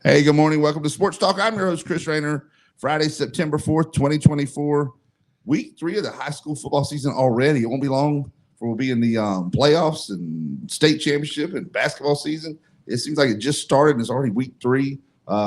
Hey, good morning. Welcome to Sports Talk. I'm your host, Chris Raynor. Friday, September 4th, 2024. Week 3 of the high school football season already. It won't be long before we'll be in the playoffs and state championship and basketball season. It seems like it just started and it's already week 3.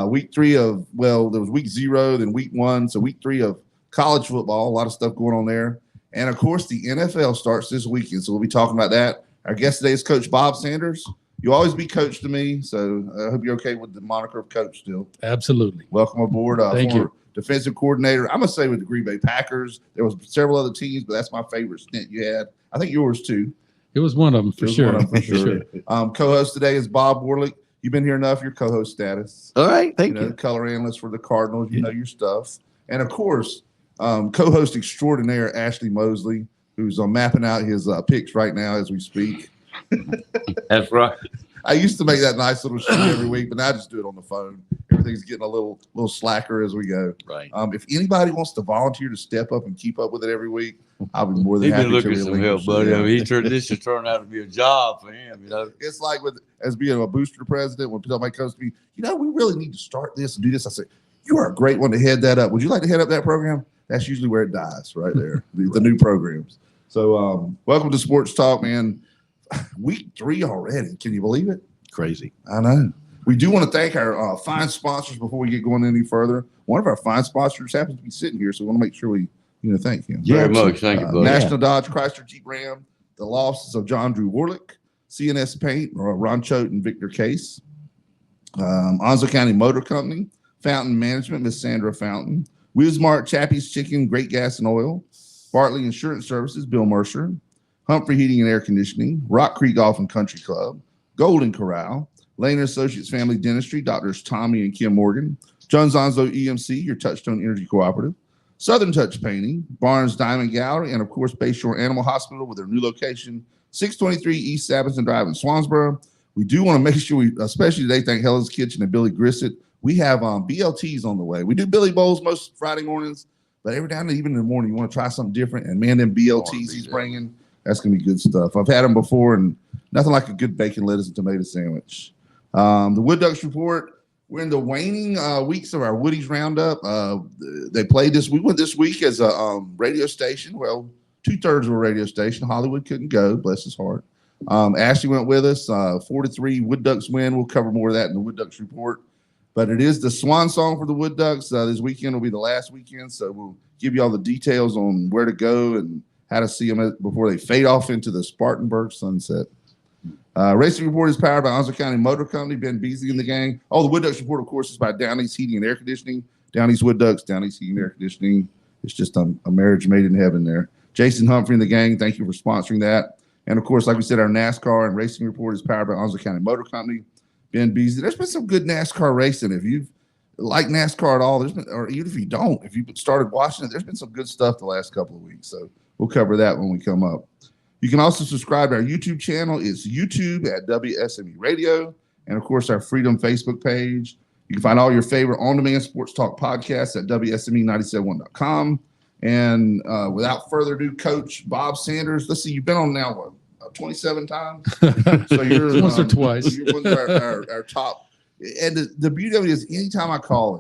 Week 3 of, well, there was week 0, then week 1. So week 3 of college football. A lot of stuff going on there. And, of course, the NFL starts this weekend. So we'll be talking about that. Our guest today is Coach Bob Sanders. You always be coach to me, so I hope you're okay with the moniker of coach still. Absolutely. Welcome aboard. Thank you. Defensive coordinator. I'm going to say with the Green Bay Packers. There was several other teams, but that's my favorite stint you had. I think yours too. It was one of them for sure. Sure. Co-host today is Bob Warlick. You've been here enough. Your co-host status. All right. Thank you. Color analyst for the Cardinals. You know your stuff. And, of course, co-host extraordinaire Ashley Mosely, who's mapping out his picks right now as we speak. That's right. I used to make that nice little sheet every week, but now I just do it on the phone. Everything's getting a little slacker as we go. Right. If anybody wants to volunteer to step up and keep up with it every week, I'll be more than He's happy been looking to. some help, buddy. I mean, this has turned out to be a job for him. You know, it's like as being a booster president. When somebody comes to me, we really need to start this and do this. I say, you are a great one to head that up. Would you like to head up that program? That's usually where it dies, right there. the new programs. So, welcome to Sports Talk, man. Week 3 already. Can you believe it? crazy. I know. We do want to thank our fine sponsors before we get going any further. One of our fine sponsors happens to be sitting here, so we want to make sure we thank him. Very much. Thank you, buddy. National Dodge Chrysler Jeep Ram, the law offices of John Drew Warlick, CNS Paint, Ron Choate and Victor Case, Onslow County Motor Company, Fountain Management, Miss Sandra Fountain, Wismart, Chappie's Chicken, Great Gas and Oil, Bartley Insurance Services, Bill Mercer, Humphrey Heating and Air Conditioning, Rock Creek Golf and Country Club, Golden Corral, Lane Associates Family Dentistry, Doctors Tommy and Kim Morgan, Jones Onslow EMC, your Touchstone Energy Cooperative, Southern Touch Painting, Barnes Diamond Gallery, and, of course, Bayshore Animal Hospital with their new location, 623 East Sabinson Drive in Swansboro. We do want to make sure we, especially today, thank Helen's Kitchen and Billy Grissett. We have BLTs on the way. We do Billy Bowls most Friday mornings, but every now and then, even in the morning, you want to try something different. And, man, them BLTs he's bringing, that's going to be good stuff. I've had them before, and nothing like a good bacon, lettuce, and tomato sandwich. The Wood Ducks Report, we're in the waning weeks of our Woodies Roundup. They played this. We went this week as a radio station. Well, 2/3 of a radio station. Hollywood couldn't go, bless his heart. Ashley went with us. 4-3 Wood Ducks win. We'll cover more of that in the Wood Ducks Report. But it is the swan song for the Wood Ducks. This weekend will be the last weekend, so we'll give you all the details on where to go and how to see them before they fade off into the Spartanburg sunset. Racing Report is powered by Onslow County Motor Company, Ben Beasley and the gang. Oh, the Wood Ducks Report, of course, is by Downey's Heating and Air Conditioning. Downey's Wood Ducks, Downey's Heating and Air Conditioning. It's just a marriage made in heaven there. Jason Humphrey and the gang, thank you for sponsoring that. And, of course, like we said, our NASCAR and Racing Report is powered by Onslow County Motor Company, Ben Beasley. There's been some good NASCAR racing. If you've liked NASCAR at all, or even if you don't, if you've started watching it, there's been some good stuff the last couple of weeks. So we'll cover that when we come up. You can also subscribe to our YouTube channel. It's YouTube at WSME Radio. And, of course, our Freedom Facebook page. You can find all your favorite on-demand sports talk podcasts at WSME971.com. And without further ado, Coach Bob Sanders. Let's see, you've been on now, what, 27 times? So you're once or twice. You're one of our top. And the beauty of it is anytime I call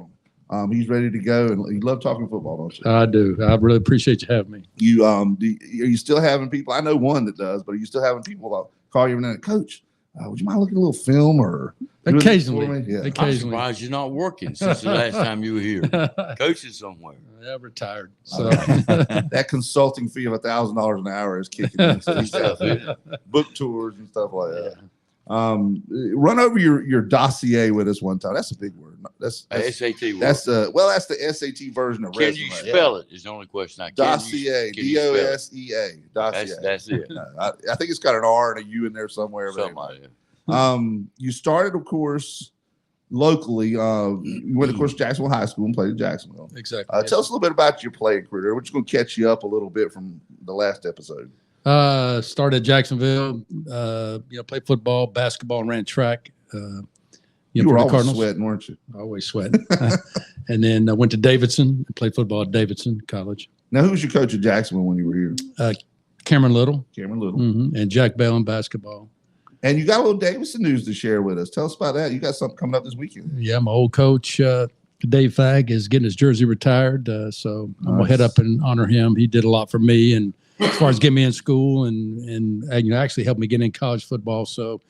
him, he's ready to go, and you love talking football, don't you? I do. I really appreciate you having me. You are you still having people? I know one that does, but are you still having people call you and Coach? Would you mind looking at a little film or occasionally? Yeah. I'm surprised you're not working since the last time you were here. Coaching somewhere. Yeah, retired. So that consulting fee of $1,000 an hour is kicking in. So he's got book tours and stuff like that. Run over your dossier with us one time. That's a big word. That's SAT word. That's the SAT version of Can resume. you spell it? Is the only question I can. Dossier, DOSEA. Dossier. That's it. I think it's got an R and a U in there somewhere. Something like that. You started, of course, locally. You went, of course, Jacksonville High School and played at Jacksonville. Exactly. Tell us a little bit about your playing career. We're just going to catch you up a little bit from the last episode. Started at Jacksonville. Played football, basketball, and ran track. You were for the always Cardinals. sweating, weren't you? Always sweating. And then I went to Davidson and played football at Davidson College. Now, who was your coach at Jacksonville when you were here? Cameron Little. Cameron Little. Mm-hmm. And Jack Bell in basketball. And you got a little Davidson news to share with us. Tell us about that. You got something coming up this weekend. Yeah, my old coach, Dave Fagg, is getting his jersey retired. So I'm going to head up and honor him. He did a lot for me, and as far as getting me in school and actually helped me get in college football. So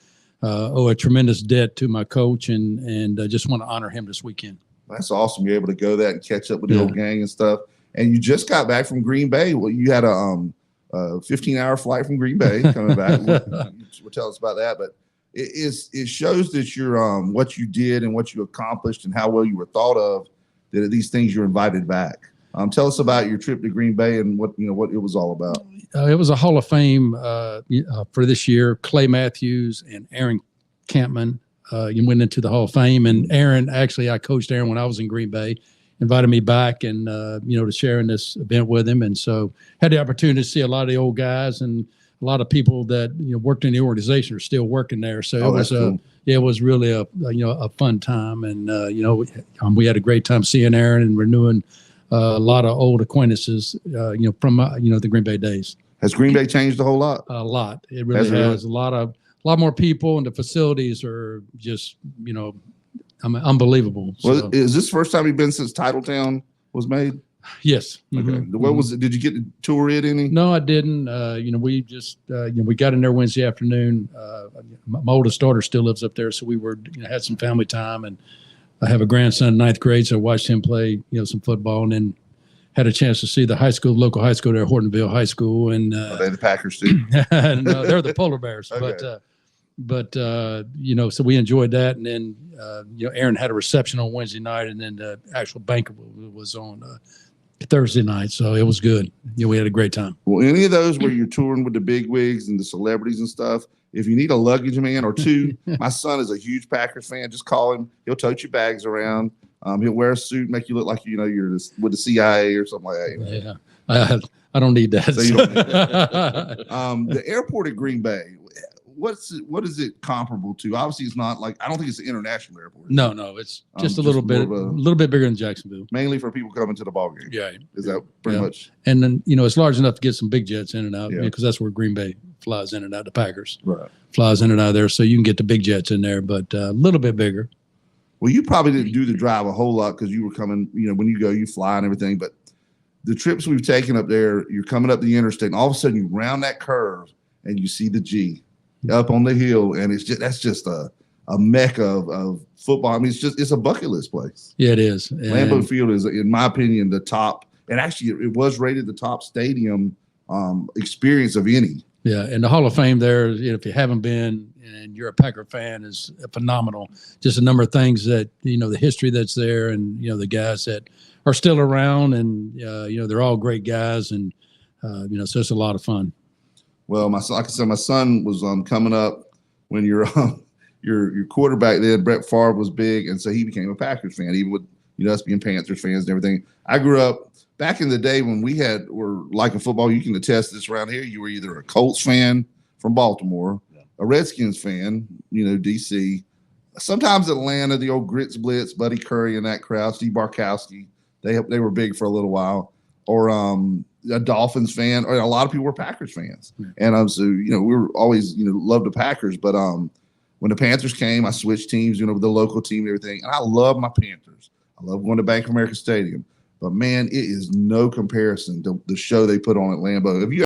owe a tremendous debt to my coach, and just want to honor him this weekend. That's awesome. You're able to go that and catch up with the old gang and stuff. And you just got back from Green Bay. Well, you had a 15-hour flight from Green Bay coming back. We'll tell us about that. But it shows that you're what you did and what you accomplished and how well you were thought of, that these things you're invited back. Tell us about your trip to Green Bay and what it was all about. It was a Hall of Fame for this year. Clay Matthews and Aaron Campman went into the Hall of Fame. And Aaron, actually, I coached Aaron when I was in Green Bay, invited me back and, to share in this event with him. And so had the opportunity to see a lot of the old guys and a lot of people that, worked in the organization are still working there. So it was really a fun time. And, we had a great time seeing Aaron and renewing a lot of old acquaintances, from, the Green Bay days. Has Green Bay changed a whole lot? A lot. It really has. A lot more people, and the facilities are just, unbelievable. Well, so, is this the first time you've been since Titletown was made? Yes. Okay. Mm-hmm. What was it? Did you get to tour it any? No, I didn't. We just, we got in there Wednesday afternoon. My oldest daughter still lives up there, so we were, had some family time, and I have a grandson in 9th grade, so I watched him play, some football, and then had a chance to see the local high school there, Hortonville High School, and are they the Packers too? no, they're the Polar Bears, Okay. but so we enjoyed that, and then Aaron had a reception on Wednesday night, and then the actual banquet was on Thursday night, so it was good. We had a great time. Well, any of those where you're touring with the big wigs and the celebrities and stuff, if you need a luggage man or two, my son is a huge Packers fan. Just call him. He'll tote your bags around. He'll wear a suit, make you look like you're with the CIA or something like that. Yeah, I don't need that. So you don't need that. The airport at Green Bay, what is it comparable to? Obviously, it's not like, I don't think it's an international airport. No, it's just a little bit bigger than Jacksonville. Mainly for people coming to the ball game. Yeah, is that pretty much? And then it's large enough to get some big jets in and out, Yeah. because that's where Green Bay flies in and out. The Packers right flies in and out of there, so you can get the big jets in there, but a little bit bigger. Well, you probably didn't do the drive a whole lot because you were coming, when you go, you fly and everything. But the trips we've taken up there, you're coming up the interstate, and all of a sudden you round that curve and you see the G up on the hill, and that's just a mecca of football. I mean, it's a bucket list place. Yeah, it is. Lambeau Field is, in my opinion, the top, and actually it was rated the top stadium experience of any. Yeah, and the Hall of Fame there, if you haven't been and you're a Packer fan, is phenomenal. Just a number of things that, the history that's there, and, the guys that are still around, and, they're all great guys, and, so it's a lot of fun. Well, like I said, my son was coming up when your quarterback then, Brett Favre, was big, and so he became a Packers fan, even with us being Panthers fans and everything. I grew up back in the day when were liking football. You can attest this around here. You were either a Colts fan from Baltimore, a Redskins fan, DC, sometimes Atlanta, the old Grits Blitz, Buddy Curry and that crowd, Steve Barkowski. They were big for a little while, or a Dolphins fan, or a lot of people were Packers fans. And so we were always loved the Packers, but when the Panthers came, I switched teams, with the local team and everything, and I love my Panthers. I love going to Bank of America Stadium. But, man, it is no comparison to the show they put on at Lambeau. If you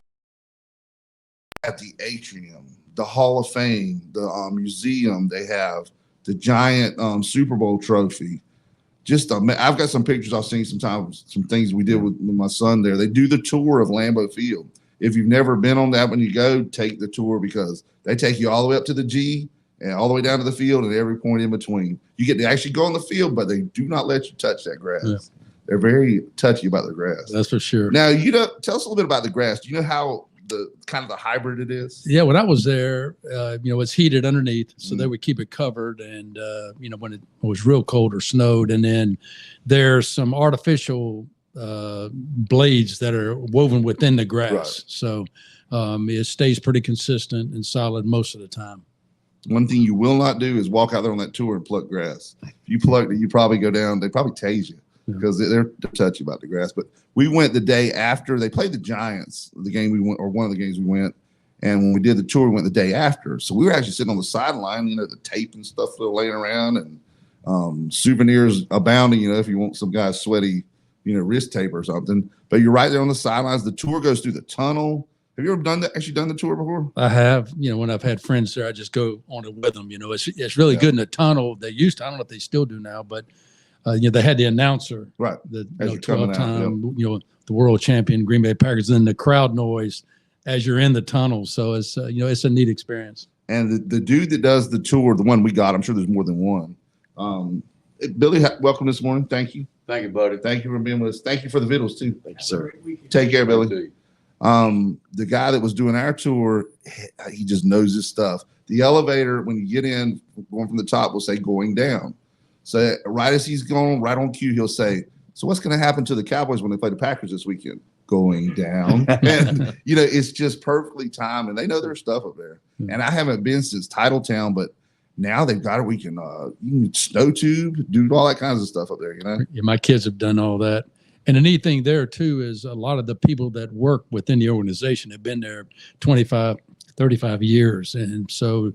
at the atrium, the Hall of Fame, the museum, they have the giant Super Bowl trophy. I've got some pictures I've seen sometimes, some things we did with my son there. They do the tour of Lambeau Field. If you've never been on that, when you go, take the tour, because they take you all the way up to the G and all the way down to the field and every point in between. You get to actually go on the field, but they do not let you touch that grass. Yeah. They're very touchy about the grass. That's for sure. Now, tell us a little bit about the grass. Do you know how the kind of the hybrid it is? Yeah, when I was there, it's heated underneath, so they would keep it covered. And when it was real cold or snowed, and then there's some artificial blades that are woven within the grass, right. So it stays pretty consistent and solid most of the time. One thing you will not do is walk out there on that tour and pluck grass. If you pluck it, you probably go down. They probably tase you. Because they're touchy about the grass. But we went the day after they played the Giants, the game we went, or one of the games we went, And when we did the tour, we went the day after. So we were actually sitting on the sideline, the tape and stuff still laying around, and souvenirs abounding, if you want some guy's sweaty, wrist tape or something. But you're right there on the sidelines. The tour goes through the tunnel. Have you ever done the tour before? I have. When I've had friends there, I just go on it with them. It's really good in the tunnel. They used to, I don't know if they still do now, but they had the announcer, right? The 12-time, the world champion Green Bay Packers, and then the crowd noise as you're in the tunnel. So it's it's a neat experience. And the dude that does the tour, the one we got, I'm sure there's more than one. Billy, welcome this morning. Thank you. Thank you, buddy. Thank you for being with us. Thank you for the vittles too. Thank you, sir. Take care, Billy. The guy that was doing our tour, he just knows his stuff. The elevator, when you get in, going from the top, will say going down. So right as he's going, right on cue, he'll say, "So what's going to happen to the Cowboys when they play the Packers this weekend?" Going down. And, it's just perfectly timed, and they know their stuff up there. And I haven't been since Titletown, but now they've got it. You can snow tube, do all that kinds of stuff up there, Yeah, my kids have done all that. And the neat thing there, too, is a lot of the people that work within the organization have been there 25, 35 years. And so,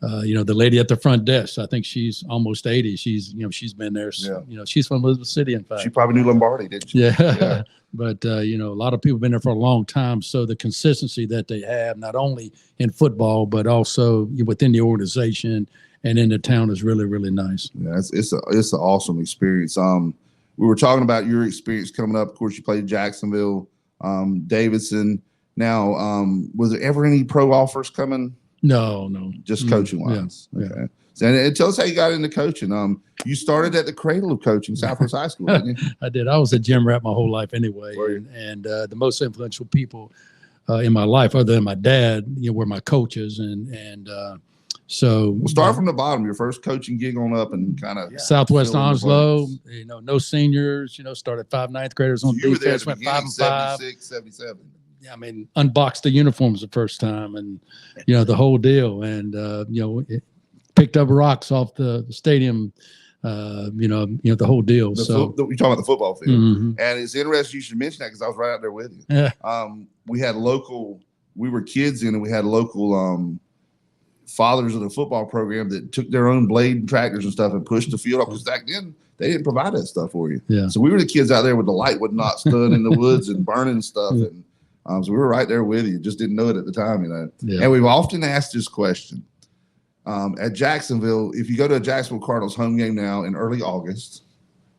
the lady at the front desk, I think she's almost 80. She's been there. Yeah. She's from Elizabeth City, in fact. She probably knew Lombardi, didn't she? Yeah. But, a lot of people have been there for a long time. So the consistency that they have, not only in football, but also within the organization and in the town is really, really nice. Yeah, it's an awesome experience. We were talking about your experience coming up. Of course, you played Jacksonville, Davidson. Now, was there ever any pro offers coming? No. Just coaching wise. Yeah. Okay. So, and tell us how you got into coaching. You started at the cradle of coaching, Southwest High School, didn't you? I did. I was a gym rat my whole life anyway. And the most influential people in my life, other than my dad, were my coaches. So we'll start from the bottom. Your first coaching gig on up, and kind of Southwest Onslow. No seniors. Started 5 ninth graders on defense. Went 5 and 5. 76, 77. Yeah, I mean, unboxed the uniforms the first time, and the whole deal, and picked up rocks off the stadium. The whole deal. You're talking about the football field, and it's interesting you should mention that because I was right out there with you. Yeah. We had local. We were kids in, and we had local fathers of the football program that took their own blade and tractors and stuff and pushed the field off, because back then they didn't provide that stuff for you. Yeah. So we were the kids out there with the light would not stood in the woods and burning stuff, and so we were right there with you. Just didn't know it at the time, Yeah. And we've often asked this question at Jacksonville. If you go to a Jacksonville Cardinals home game now in early August,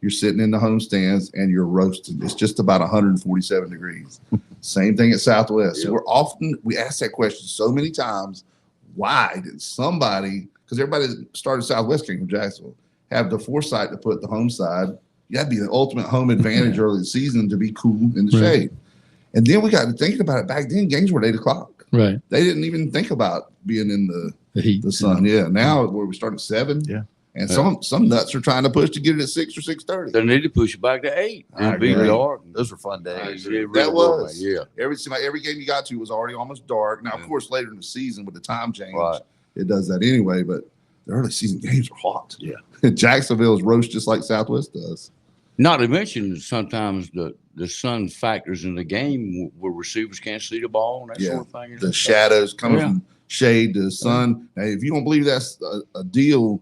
you're sitting in the home stands and you're roasting. It's just about 147 degrees. Same thing at Southwest. So we ask that question so many times. Why did somebody, because everybody that started Southwest came from Jacksonville, have the foresight to put the home side? You had to be the ultimate home advantage early in the season to be cool in the shade. And then we got to thinking about it. Back then, games were at 8 o'clock. Right. They didn't even think about being in the heat, the sun. Yeah. Now where we start at 7. Yeah. And some nuts are trying to push to get it at 6 or 6:30. They need to push it back to 8. I And be agree. dark. Those were fun days. It really That was. Yeah. Every game you got to was already almost dark. Now, of course, later in the season with the time change, Right. it does that anyway. But the early season games are hot. Yeah. Jacksonville's roast just like Southwest does. Not to mention sometimes the sun factors in the game where receivers can't see the ball and that Yeah. sort of thing. The shadows coming Yeah. from shade to the sun. Now, if you don't believe that's a deal,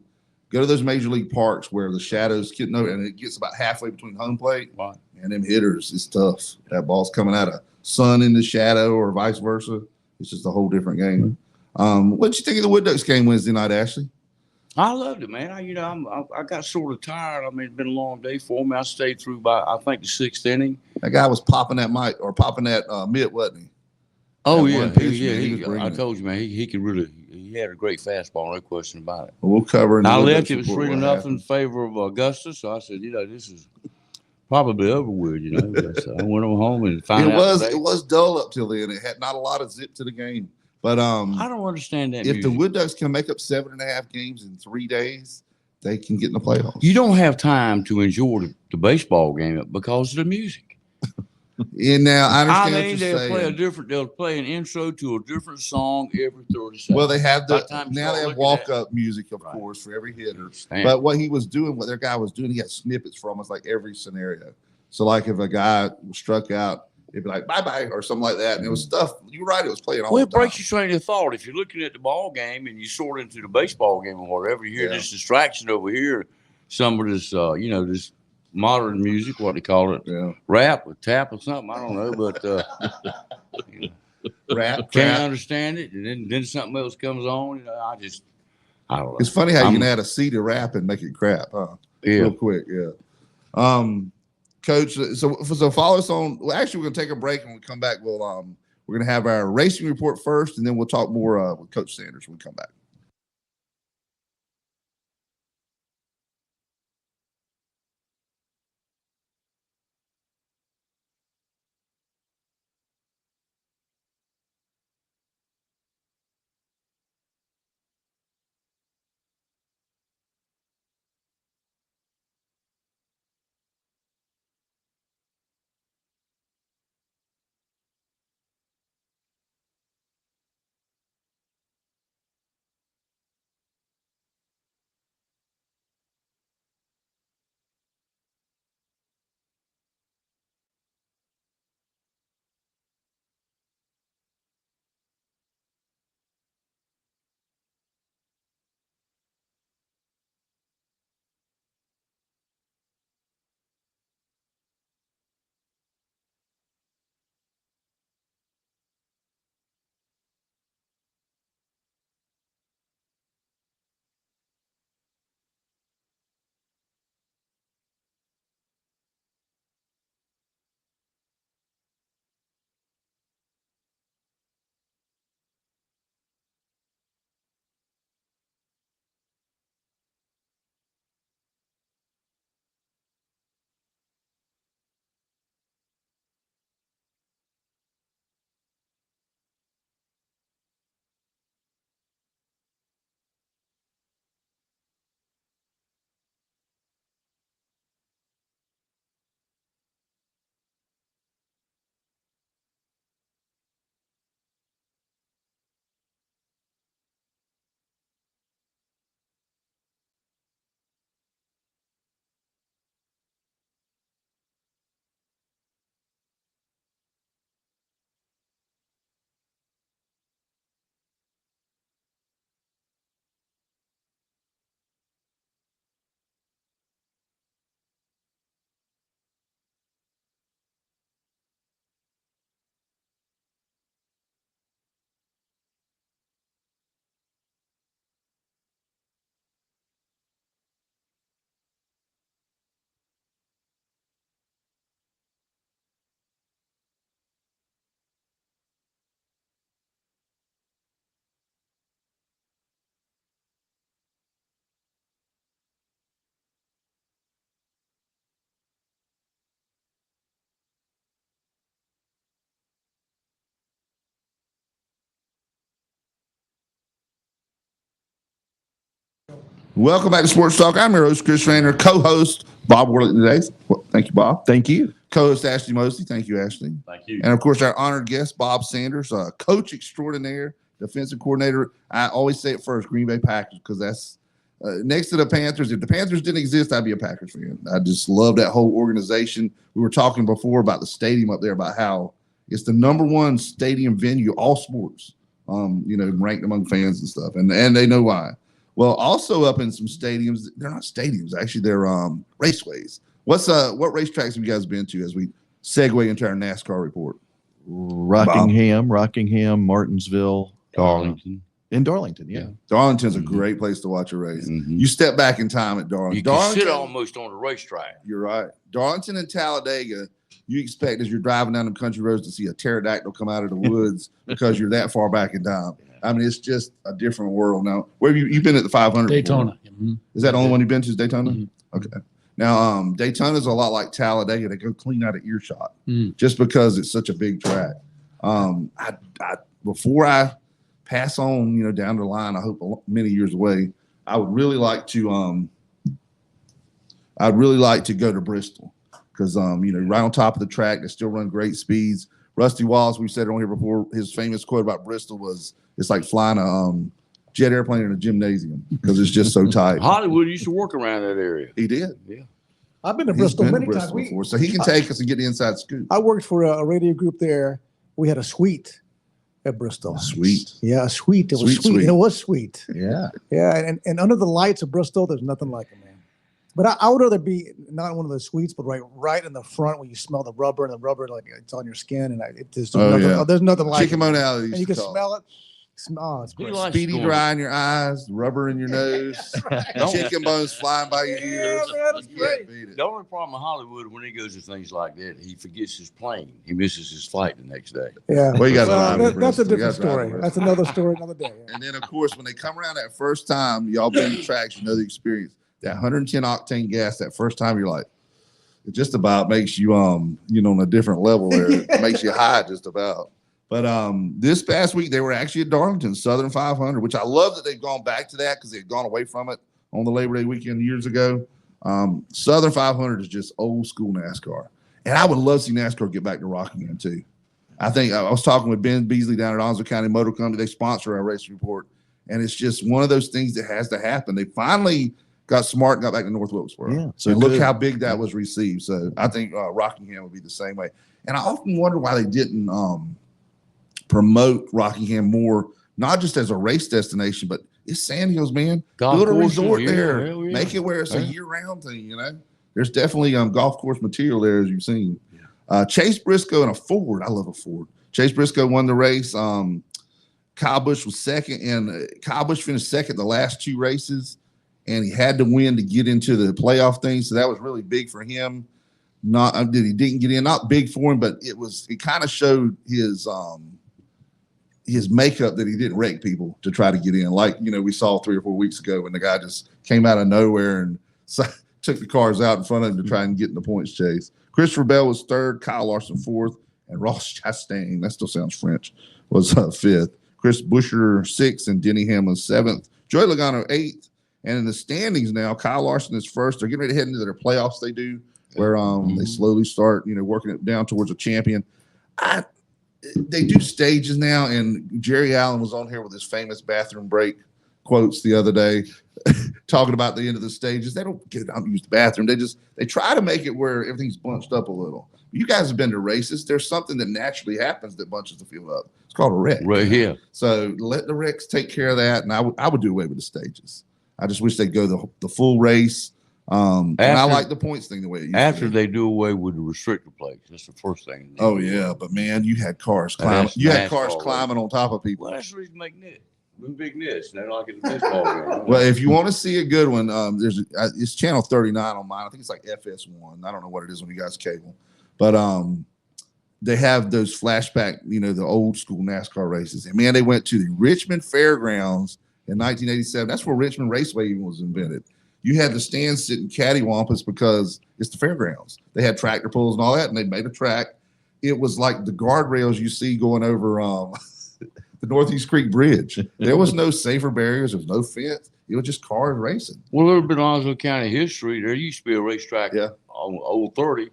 go to those major league parks where the shadows get and it gets about halfway between home plate. Right. And them hitters, it's tough. That ball's coming out of sun in the shadow or vice versa. It's just a whole different game. What did you think of the Wood Ducks game Wednesday night, Ashley? I loved it, man. I got sort of tired. I mean, it's been a long day for me. I stayed through I think the 6th inning. That guy was popping that mitt, mitt, wasn't he? Oh That yeah, one pitch, man, he was I bringing it. told you, man. He could really. He had a great fastball, no question about it. Well, we'll cover. in the I Wood left. Ducks It was report 3 to what nothing in happened. favor of Augusta. So I said, this is probably over with. So I went on home and found out. It was dull up till then. It had not a lot of zip to the game. But I don't understand that. if the music. Wood Ducks can make up 7.5 games in 3 days, they can get in the playoffs. You don't have time to enjoy the baseball game because of the music. And now I I understand mean, what you're saying. they'll play an intro to a different song every 30 seconds. Well, they have By the time you now start they have looking walk-up music, of Right. course, for every hitter. Damn. But what he was doing, what their guy was doing, he had snippets from us like every scenario. So, like if a guy struck out, it'd be like bye-bye or something like that. And it was stuff, you're right, it was playing all Well, the it time. breaks your train of thought. If you're looking at the ball game and you sort into the baseball game or whatever, you hear Yeah. this distraction over here, some of this, this modern music, what they call it, Yeah. rap or tap or something. I don't know, but Rap, can't crap. understand it. And then something else comes on. I don't know. It's funny how you can add a C to rap and make it crap, huh? Yeah. Real quick, yeah. Coach, so follow us on. Well, actually, we're gonna take a break, and when we come back, we're gonna have our racing report first, and then we'll talk more with Coach Sanders when we come back. Welcome back to Sports Talk. I'm your host, Chris Raynor, co-host Bob Warlick today. Well, thank you, Bob. Thank you. Co-host Ashley Mosely. Thank you, Ashley. Thank you. And of course, our honored guest, Bob Sanders, coach extraordinaire, defensive coordinator. I always say it first, Green Bay Packers, because that's next to the Panthers. If the Panthers didn't exist, I'd be a Packers fan. I just love that whole organization. We were talking before about the stadium up there, about how it's the #1 stadium venue, all sports, ranked among fans and stuff. And they know why. Well, also up in some stadiums, they're not stadiums, actually, they're raceways. What racetracks have you guys been to as we segue into our NASCAR report? Rockingham, Martinsville, Darlington. in Darlington. Yeah. Darlington's a great place to watch a race. Mhm. You step back in time at Darlington. You can sit Darlington, almost on the racetrack. you're right. Darlington and Talladega, you expect as you're driving down the country roads to see a pterodactyl come out of the woods because you're that far back in time. I mean, it's just a different world now. Where have you've been at the 500? Daytona. Before? Is that the only one you've been to? Is Daytona? Mhm. Okay. Now, Daytona's a lot like Talladega. They go clean out of earshot Mm. just because it's such a big track. Before I pass on, down the line, I hope many years away, I would really like to. I'd really like to go to Bristol because right on top of the track, they still run great speeds. Rusty Wallace, we said it on here before. His famous quote about Bristol was, "It's like flying a jet airplane in a gymnasium because it's just so tight." Hollywood used to work around that area. He did. Yeah. I've been to He's Bristol been to many times. Bristol before, so he can take us and get the inside scoop. I worked for a radio group there. We had a suite at Bristol. Sweet. Yeah, a suite. It was Sweet, sweet. sweet. It was sweet. Yeah. Yeah, and under the lights of Bristol, there's nothing like it, man. But I would rather be not in one of those suites, but right in the front where you smell the rubber, and the rubber like it's on your skin, and there's nothing like Chicken it. Monality. And you can smell it. Oh, it's He great. likes Speedy going- dry in your eyes, rubber in your nose, chicken bones flying by your ears. Yeah, man, that's You great. can't beat it. The only problem in Hollywood when he goes to things like that, he forgets his plane. He misses his flight the next day. Yeah, Well, you gotta drive to that's a Bristol. You different gotta drive to story. Bristol. That's another story, another day. Yeah. And then, of course, when they come around that first time, y'all been to tracks, you know the experience. That 110 octane gas, that first time, you're like, it just about makes you, on a different level there. It makes you high just about. But this past week, they were actually at Darlington, Southern 500, which I love that they've gone back to that because they've gone away from it on the Labor Day weekend years ago. Southern 500 is just old school NASCAR. And I would love to see NASCAR get back to Rockingham, too. I think I was talking with Ben Beasley down at Onslow County Motor Company. They sponsor our race report. And it's just one of those things that has to happen. They finally got smart and got back to North Wilkesboro. Yeah. So look how big that was received. So I think Rockingham would be the same way. And I often wonder why they didn't promote Rockingham more, not just as a race destination, but it's Sandhills, man. Golf Build a courses, resort yeah, there. hell yeah. Make it where it's a Yeah. year-round thing, There's definitely golf course material there, as you've seen. Chase Briscoe in a Ford. I love a Ford. Chase Briscoe won the race. Kyle Busch was second, and Kyle Busch finished second the last two races, and he had to win to get into the playoff thing. So that was really big for him. Not that he didn't get in, not big for him, but it kind of showed his makeup that he didn't wreck people to try to get in. Like, we saw 3 or 4 weeks ago when the guy just came out of nowhere and took the cars out in front of him to try and get in the points chase. Christopher Bell was third, Kyle Larson fourth, and Ross Chastain, that still sounds French, was fifth. Chris Buescher sixth, and Denny Hamlin seventh. Joey Logano eighth. And in the standings now, Kyle Larson is first. They're getting ready to head into their playoffs they do, where they slowly start, working it down towards a champion. They do stages now, and Jerry Allen was on here with his famous bathroom break quotes the other day, talking about the end of the stages. They don't get out and use the bathroom. They try to make it where everything's bunched up a little. You guys have been to races. There's something that naturally happens that bunches the field up. It's called a wreck. Right here. So let the wrecks take care of that, and I would do away with the stages. I just wish they'd go the full race. And I like the points thing the way it used After to be. they do away with the restrictor plates, that's the first thing. Oh yeah, but man, you had cars And climbing. that's You had NASCAR, cars right? climbing on top of people. Well, that's the reason they make nets. Them big nets. They're like in the baseball game. Well, if you want to see a good one, it's channel 39 on mine. I think it's like FS1. I don't know what it is when you guys cable, but they have those flashback, the old school NASCAR races. And man, they went to the Richmond Fairgrounds in 1987. That's where Richmond Raceway even was invented. You had the stands sitting cattywampus because it's the fairgrounds. They had tractor pulls and all that, and they made a track. It was like the guardrails you see going over the Northeast Creek Bridge. There was no safer barriers. There was no fence. It was just cars racing. Well, a little bit of Onslow County history. There used to be a racetrack on Old 30,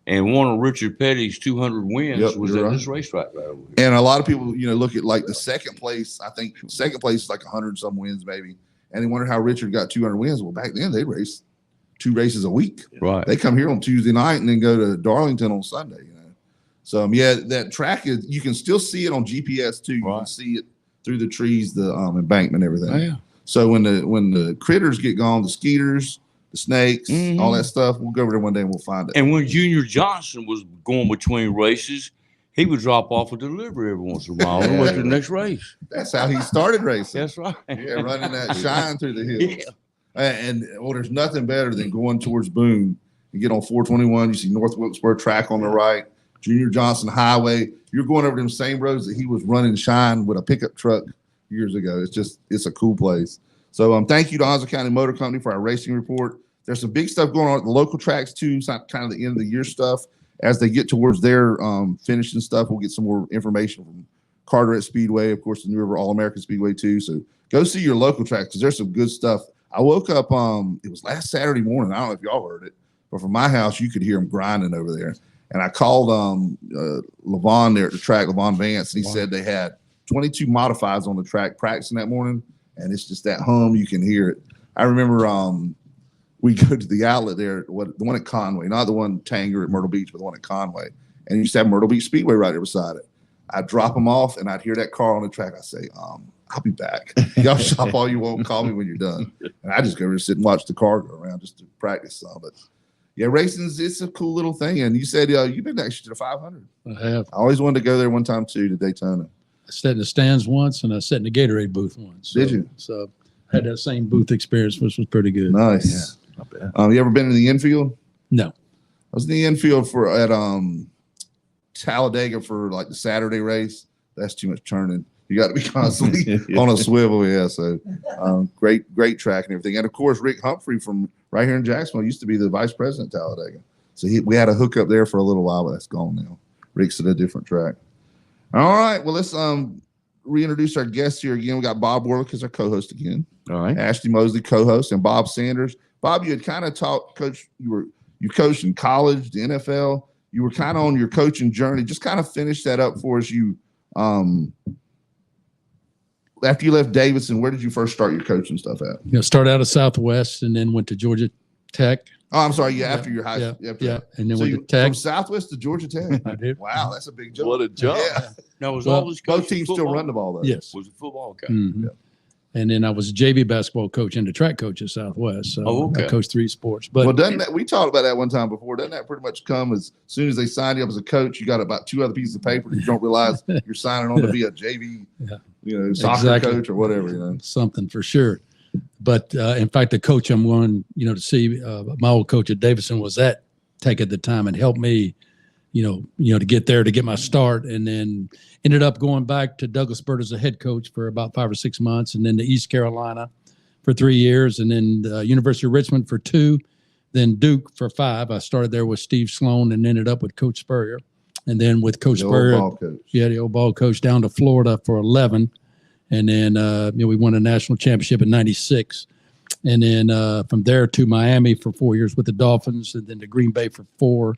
and one of Richard Petty's 200 wins was at this racetrack right over here. And a lot of people, look at like the second place. I think second place is like 100 some wins maybe. And they wonder how Richard got 200 wins. Well, back then they raced 2 races a week. Right. They come here on Tuesday night and then go to Darlington on Sunday. So that track is. You can still see it on GPS too. You can see it through the trees, the embankment, everything. Oh, yeah. So when the critters get gone, the skeeters, the snakes, all that stuff, we'll go over there one day and we'll find it. And when Junior Johnson was going between races, he would drop off a delivery every once in a while and went to the next race. That's how he started racing. That's right. Yeah, running that shine through the hills. Yeah. And there's nothing better than going towards Boone. You get on 421, you see North Wilkesboro track on the right, Junior Johnson Highway. You're going over them same roads that he was running shine with a pickup truck years ago. It's a cool place. So thank you to Onslow County Motor Company for our racing report. There's some big stuff going on at the local tracks too. It's not kind of the end of the year stuff. As they get towards their finishing stuff, we'll get some more information from Carteret Speedway, of course, the New River All-American Speedway too. So go see your local tracks because there's some good stuff. I woke up, it was last Saturday morning. I don't know if y'all heard it, but from my house, you could hear them grinding over there. And I called Levon there at the track, Levon Vance, and he said they had 22 modifieds on the track practicing that morning, and it's just that hum. You can hear it. I remember we go to the outlet there, the one at Conway, not the one Tanger at Myrtle Beach, but the one at Conway. And you used to have Myrtle Beach Speedway right there beside it. I'd drop them off, and I'd hear that car on the track. I say, I'll be back. Y'all shop all you want. Call me when you're done. And I just go over and sit and watch the car go around just to practice some. But yeah, racing's it's a cool little thing. And you said you've been actually to the 500. I have. I always wanted to go there one time too, to Daytona. I sat in the stands once, and I sat in the Gatorade booth once. Did you? So I had that same booth experience, which was pretty good. Nice. Yeah, not bad. You ever been in the infield? No. I was in the infield at Talladega for like the Saturday race. That's too much turning. You got to be constantly on a swivel. Yeah. So great track and everything. And of course, Rick Humphrey from right here in Jacksonville used to be the vice president of Talladega. So we had a hookup there for a little while, but that's gone now. Rick's at a different track. All right. Well, let's reintroduce our guests here again. We got Bob Warlick as our co-host again. All right. Ashley Mosely, co-host, and Bob Sanders. Bob, you had kind of coach. You coached in college, the NFL. You were kind of on your coaching journey. Just kind of finish that up for us. You after you left Davidson, where did you first start your coaching stuff at? Started out at Southwest and then went to Georgia Tech. Oh, I'm sorry. Yeah, after your high school. Yeah. And then So went you to Tech. from Southwest to Georgia Tech. I did. Wow, that's a big jump. What a jump. Yeah. Now, was Well, all this Both coaching teams football? still run the ball though. Yes. Was it football? Okay. Mhm. Yeah. And then I was a JV basketball coach and the track coach at Southwest. So okay. I coached 3 sports. But Well, doesn't that we talked about that one time before? Doesn't that pretty much come as soon as they sign you up as a coach? You got about 2 other pieces of paper. You don't realize you're signing on to be a JV, soccer Exactly. coach or whatever. something for sure. But in fact, the coach I'm going, to see, my old coach at Davidson was at Tech at the time and helped me, to get there, to get my start, and then ended up going back to Douglasburg as a head coach for about 5 or 6 months, and then to East Carolina for 3 years, and then the University of Richmond for 2, then Duke for 5. I started there with Steve Sloan and ended up with Coach Spurrier, and then with Coach The Spurrier, old ball coach. the old ball coach, down to Florida for 11. And then, we won a national championship in '96. And then from there to Miami for 4 years with the Dolphins, and then to Green Bay for 4,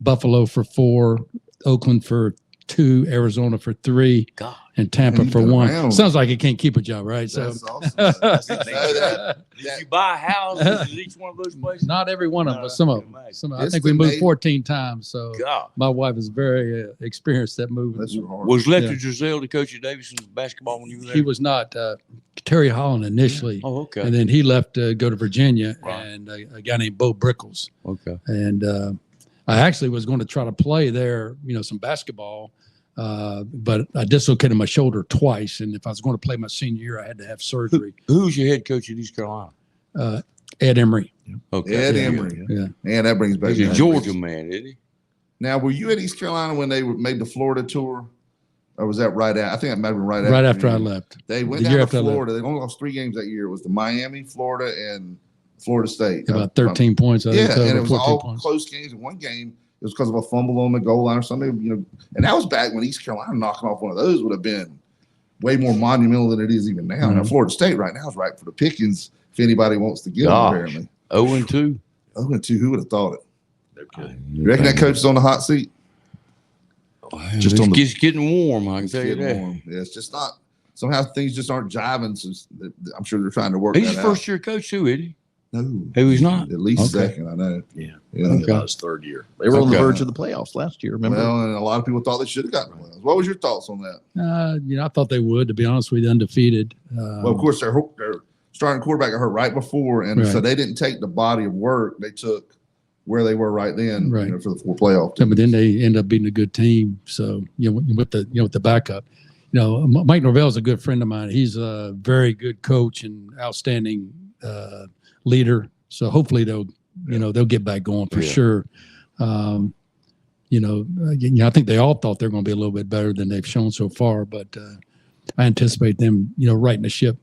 Buffalo for 4, Oakland for 2, Arizona for 3, God. and Tampa Man, you for go 1. around. Sounds like you can't keep a job, right? That's awesome. Did you buy houses in each one of those places? Not every one of them, No, but some of I can them. imagine. I It's think we the moved main- 14 times. So God. my wife is very experienced at moving. That's hard. Was Lefty Drizel the coach at Davidson's basketball when you were there? He was not. Terry Holland initially. Oh, okay. And then he left to go to Virginia, Right. and a guy named Bo Brickles. Okay. And I actually was going to try to play there, some basketball, but I dislocated my shoulder twice. And if I was going to play my senior year, I had to have surgery. Who was your head coach at East Carolina? Ed Emery. Okay. Ed Yeah, Emery. Yeah. Man, that brings back. He's a memories. Georgia man, isn't he? Now, were you at East Carolina when they made the Florida tour? Or was that right after? I think that might have been right after. Right after I you. left. They went The down year to after I left. Florida. They only lost 3 games that year. It was the Miami, Florida, and Florida State. About 13 points. I think, Yeah, total, and it was 14 all points. close games. In one game, it was because of a fumble on the goal line or something. And that was back when East Carolina knocking off one of those would have been way more monumental than it is even now. Mhm. Now, Florida State right now is right for the pickings if anybody wants to get them, Gosh. apparently. 0-2. 0-2, who would have thought it? Okay. You reckon that coach is on the hot seat? Just on the- It's getting warm, I can It's tell you getting that. warm. Yeah, it's just not. Somehow things just aren't jiving. So I'm sure they're trying to work He's that the out. first year coach too, isn't he? No, Who he's not? at least Okay. second. I know. Yeah. Yeah. That was 3rd year. They were on the Okay. verge of the playoffs last year. Remember? Well, and a lot of people thought they should have gotten the playoffs. What was your thoughts on that? I thought they would, to be honest with you, undefeated. Well, of course, their starting quarterback got hurt right before, and so Right. they didn't take the body of work. They took where they were right then, Right. for the 4 playoff But then teams. they end up beating a good team. So, with the backup, Mike Norvell is a good friend of mine. He's a very good coach and outstanding leader. So hopefully they'll get back going for Yeah. sure. I think they all thought they're going to be a little bit better than they've shown so far, but I anticipate them, righting the ship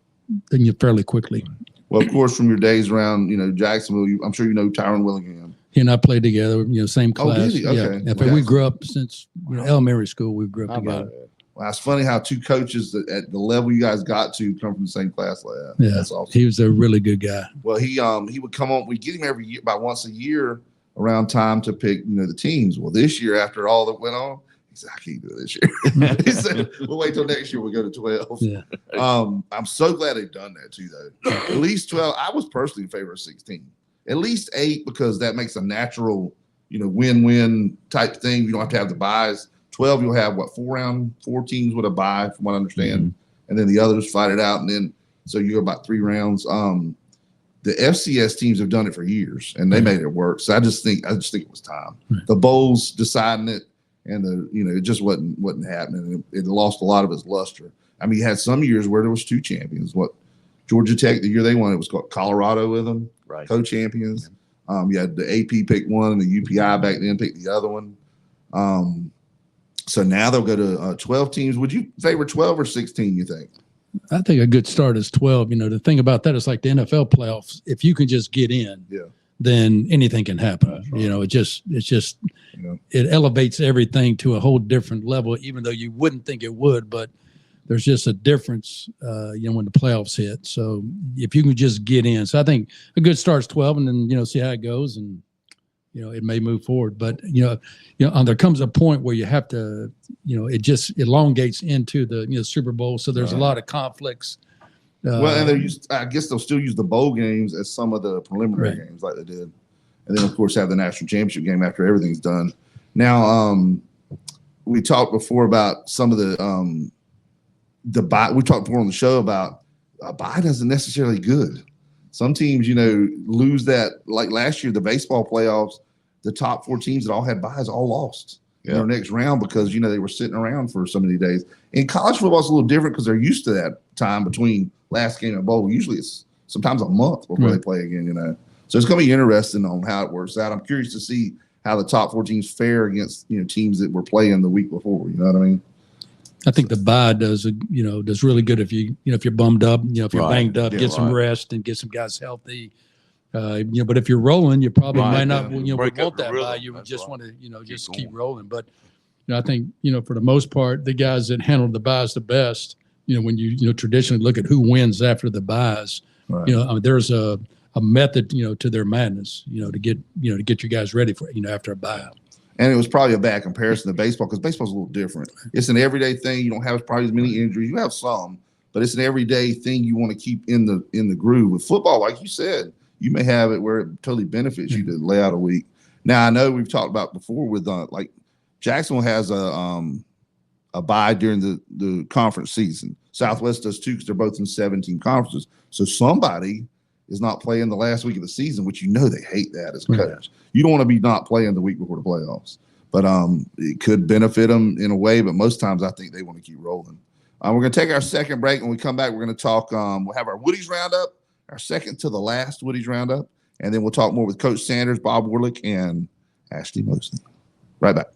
fairly quickly. Well, of course, from your days around, Jacksonville, I'm sure you know Tyron Willingham. He and I played together, same Oh, class. did he? Okay. Yeah. In fact, Well, we grew up since elementary school. We grew up How about together. that? Well, it's funny how 2 coaches at the level you guys got to come from the same class like that. Yeah, That's awesome. he was a really good guy. Well, he would come on. We get him every year, about once a year, around time to pick the teams. Well, this year after all that went on, he said, "I can't do it this year." He said, "We'll wait till next year. We'll go to 12." Yeah. I'm so glad they've done that too, though. At least 12. I was personally in favor of 16. at least 8 because that makes a natural, win-win type thing. You don't have to have the buys. 12, you'll have 4 teams with a bye, from what I understand, and then the others fight it out, and then so you go about 3 rounds. The FCS teams have done it for years, and they made it work. So I just think it was time. Right. The bowls deciding it, and it just wasn't happening. It lost a lot of its luster. I mean, you had some years where there was 2 champions. Georgia Tech, the year they won, it was called Colorado with them, Right. co-champions. You had the AP pick one, and the UPI back then picked the other one. So now they'll go to 12 teams. Would you favor 12 or 16, you think? I think a good start is 12. The thing about that is like the NFL playoffs. If you can just get in, then anything can happen. Right. It elevates everything to a whole different level, even though you wouldn't think it would, but there's just a difference, when the playoffs hit. So if you can just get in. So I think a good start is 12 and then, see how it goes and, it may move forward, but, there comes a point where you have to, it just elongates into the, Super Bowl. So there's a lot of conflicts. And I guess they'll still use the bowl games as some of the preliminary games like they did. And then, of course, have the national championship game after everything's done. Now, we talked before about some of the bye. We talked before on the show about a bye isn't necessarily good. Some teams, lose that. Like last year, the baseball playoffs, the top 4 teams that all had byes all lost in their next round because, they were sitting around for so many days. In college football, it's a little different because they're used to that time between last game and bowl. Usually it's sometimes a month before they play again, So it's going to be interesting on how it works out. I'm curious to see how the top 4 teams fare against, teams that were playing the week before. You know what I mean? I think the bye does really good if if you're bummed up, if you're banged up, get some rest and get some guys healthy. But if you're rolling, you probably might not, want that bye. You would just want to, just keep rolling. But, I think, for the most part, the guys that handle the byes the best, when you traditionally look at who wins after the byes, there's a method, to their madness, to get you guys ready for, after a bye. And it was probably a bad comparison to baseball because baseball's a little different. It's an everyday thing. You don't have probably as many injuries. You have some, but it's an everyday thing you want to keep in the groove. With football, like you said, you may have it where it totally benefits you to lay out a week. Now, I know we've talked about before with like Jacksonville has a bye during the conference season. Southwest does too because they're both in 17 conferences. So somebody is not playing the last week of the season, which they hate that as coach. You don't want to be not playing the week before the playoffs. But it could benefit them in a way, but most times I think they want to keep rolling. We're going to take our second break. When we come back, we're going to talk. We'll have our Woody's Roundup, our second to the last Woody's Roundup, and then we'll talk more with Coach Sanders, Bob Warlick, and Ashley Mosely. Right back.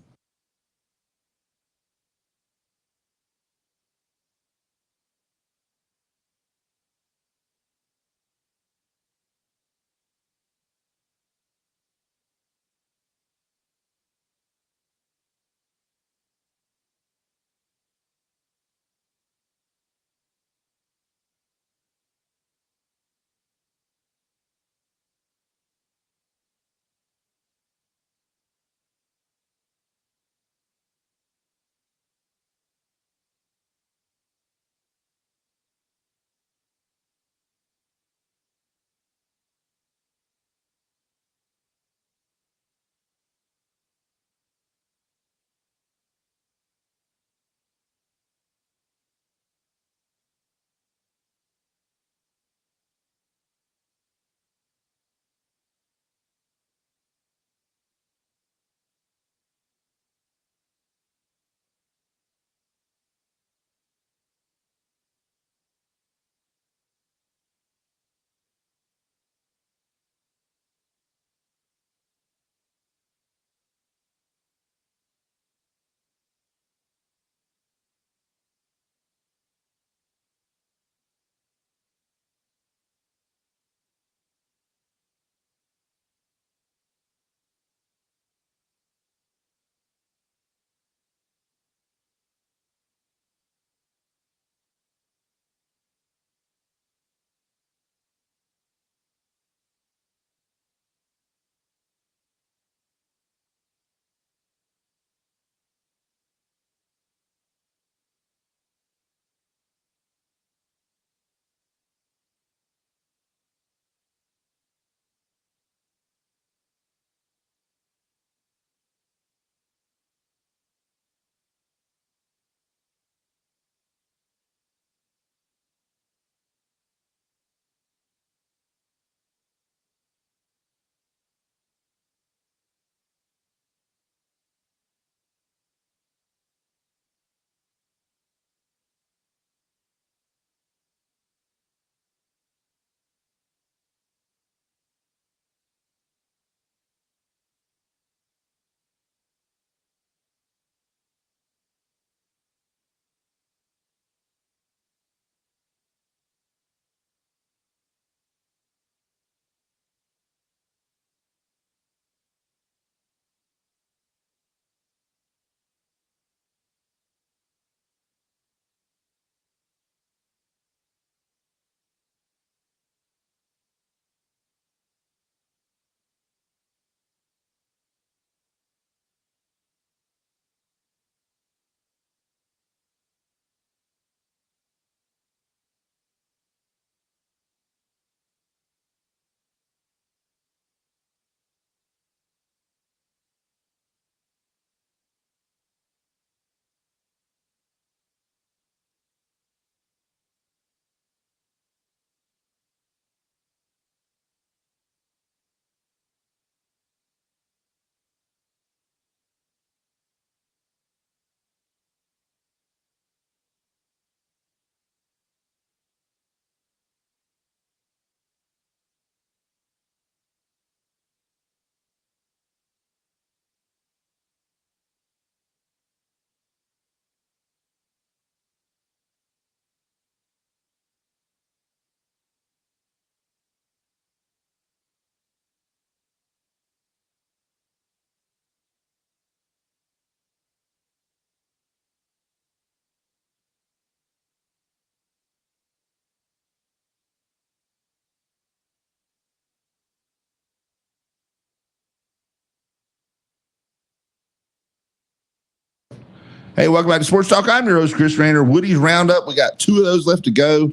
Hey, welcome back to Sports Talk. I'm your host, Chris Raynor. Woody's Roundup. We got 2 of those left to go.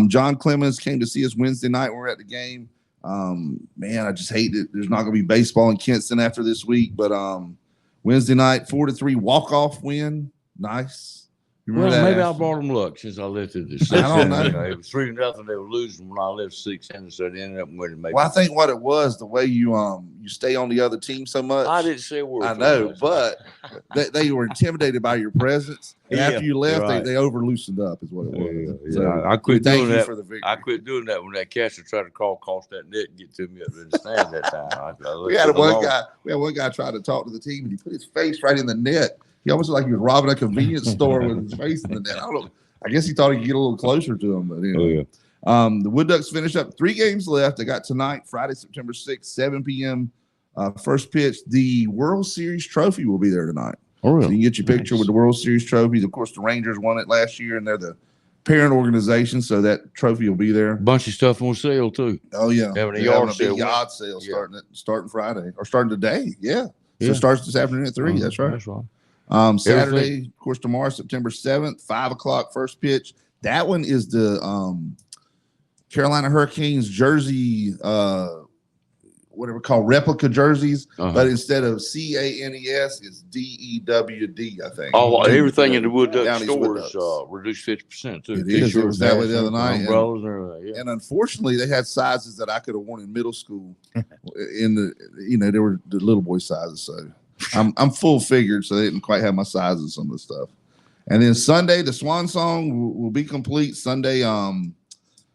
John Clemens came to see us Wednesday night when we were at the game. Man, I just hate it. There's not going to be baseball in Kinston after this week, but Wednesday night, 4-3 walk-off win. Nice. You remember Well, that, maybe I Ashley? brought them luck since I left at the I don't know. It was 3-0. They were losing when I left 6 innings, so they ended up winning. Maybe. Well, I think what it was, the way you stay on the other team so much. I didn't say a word. I know, but they were intimidated by your presence. And after you left, right. they over loosened up, is what it was. Yeah. So, I quit thank doing you that. for the victory. I quit doing that when that catcher tried to cross that net and get to me up in the stand that time. We had one guy try to talk to the team, and he put his face right in the net. He almost looked like he was robbing a convenience store with his face in the net. I don't know. I guess he thought he could get a little closer to him, but anyway. The Wood Ducks finished up 3 games left. They got tonight, Friday, September 6th, 7 p.m. First pitch. The World Series trophy will be there tonight. Oh, really? So you can get your picture with the World Series trophies. Of course, the Rangers won it last year, and they're the parent organization, so that trophy will be there. Bunch of stuff on sale too. Oh yeah, Having a They're yard having sale. big yard sale starting Friday or starting today. Yeah, so it starts this afternoon at 3. That's right. That's right. Saturday, of course, tomorrow, September 7th, 5:00 first pitch. That one is the Carolina Hurricanes jersey, whatever called replica jerseys, but instead of CANES, it's DEWD, I think. Oh, everything in the Wood Duck Down these store Wood is Ducks. reduced 50% too. It is. It was that way the other night. Umbrellas and everything. Yeah. And unfortunately, they had sizes that I could have worn in middle school. They were the little boy sizes. So I'm full figured, so they didn't quite have my sizes, some of the stuff. And then Sunday, the Swan Song will be complete. Sunday,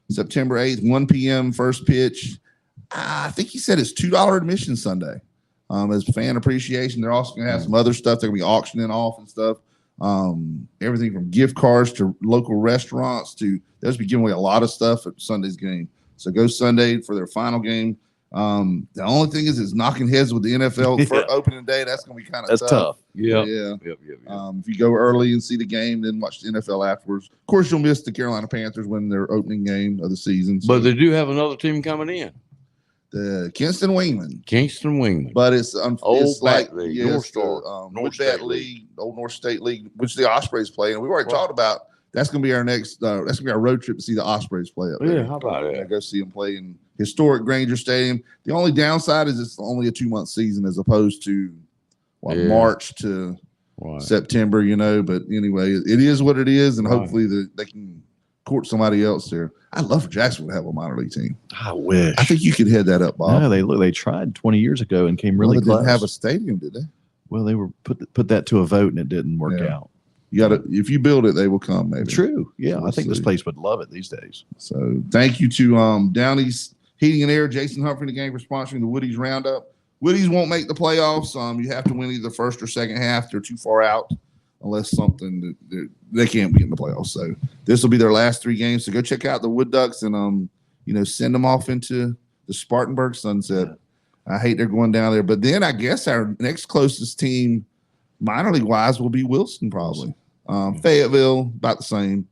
September 8th, 1 p.m. first pitch. I think he said it's $2 admission Sunday. As fan appreciation, they're also going to have some other stuff. They're going to be auctioning off and stuff. Everything from gift cards to local restaurants to they'll be giving away a lot of stuff at Sunday's game. So go Sunday for their final game. The only thing is it's knocking heads with the NFL for opening day. That's going to be kind of tough. Yeah. Yep. If you go early and see the game, then watch the NFL afterwards. Of course, you'll miss the Carolina Panthers when their opening game of the season. So. But they do have another team coming in. The Kinston Wingman. But it's like North Star, North State League, Old North State League, which the Ospreys play. And we've already talked about that's going to be our next. That's going to be our road trip to see the Ospreys play up there. Yeah, how about that? Go see them play in historic Granger Stadium. The only downside is it's only a 2-month season as opposed to March to September. But anyway, it is what it is, and hopefully they can court somebody else there. I'd love for Jacksonville to have a minor league team. I wish. I think you could head that up, Bob. No, they tried 20 years ago and came really they close. didn't have a stadium, did they? Well, they were put that to a vote and it didn't work out. You got to, if you build it, they will come. Maybe true. Yeah, So I think this place would love it these days. So thank you to Downey's Heating and Air, Jason Humphrey, the game for sponsoring the Woody's Roundup. Woody's won't make the playoffs. You have to win either first or second half. They're too far out unless something that they can't be in the playoffs. So this will be their last 3 games. So go check out the Wood Ducks and send them off into the Spartanburg sunset. I hate they're going down there, but then I guess our next closest team, minor league wise, will be Wilson probably. Fayetteville about the same.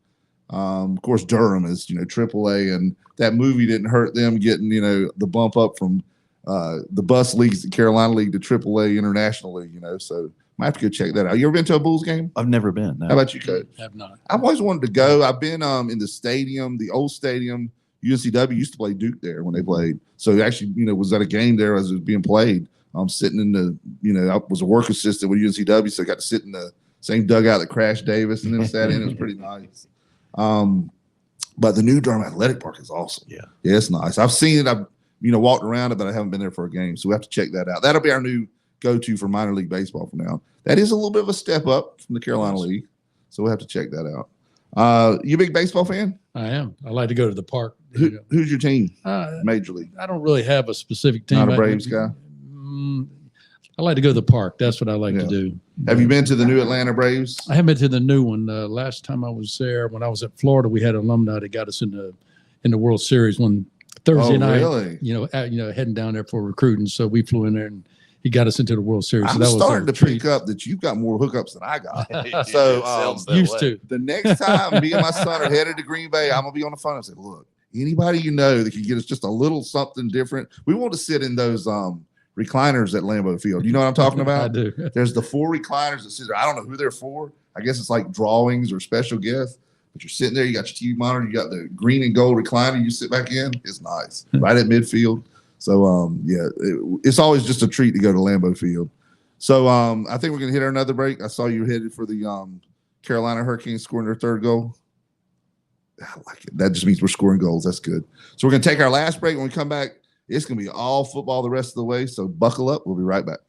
Of course, Durham is AAA, and that movie didn't hurt them getting the bump up from the bus leagues, the Carolina League to AAA International League. So might have to go check that out. You ever been to a Bulls game? I've never been. No. How about you, Coach? Have not. I've always wanted to go. I've been in the stadium, the old stadium. UNCW used to play Duke there when they played. So actually, was at a game there as it was being played. I'm sitting in the, I was a work assistant with UNCW, so I got to sit in the same dugout that Crash Davis and then sat in. It was pretty nice. But the new Durham Athletic Park is awesome. Yeah, it's nice. I've seen it. I've walked around it, but I haven't been there for a game. So we have to check that out. That'll be our new go-to for minor league baseball from now. That is a little bit of a step up from the Carolina League. So we'll have to check that out. You a big baseball fan? I am. I like to go to the park. Who's your team? Major League. I don't really have a specific team. Not a Braves guy? I like to go to the park. That's what I like to do. Have you been to the new Atlanta Braves? I haven't been to the new one. Last time I was there, when I was at Florida, we had alumni that got us in the World Series one Thursday night. Really? Heading down there for recruiting. So we flew in there and he got us into the World Series. So I'm that starting was to pick up that you've got more hookups than I got. So used to. The next time me and my son are headed to Green Bay, I'm gonna be on the phone and say, look, anybody that can get us just a little something different. We want to sit in those recliners at Lambeau Field. You know what I'm talking about? I do. There's the 4 recliners that sit there. I don't know who they're for, I guess it's like drawings or special guests. But you're sitting there, you got your TV monitor, you got the green and gold recliner, you sit back in. It's nice, right at midfield. So, it's always just a treat to go to Lambeau Field. So, I think we're going to hit another break. I saw you headed for the Carolina Hurricanes scoring their third goal. I like it. That just means we're scoring goals. That's good. So, we're going to take our last break. When we come back, it's going to be all football the rest of the way. So, buckle up. We'll be right back.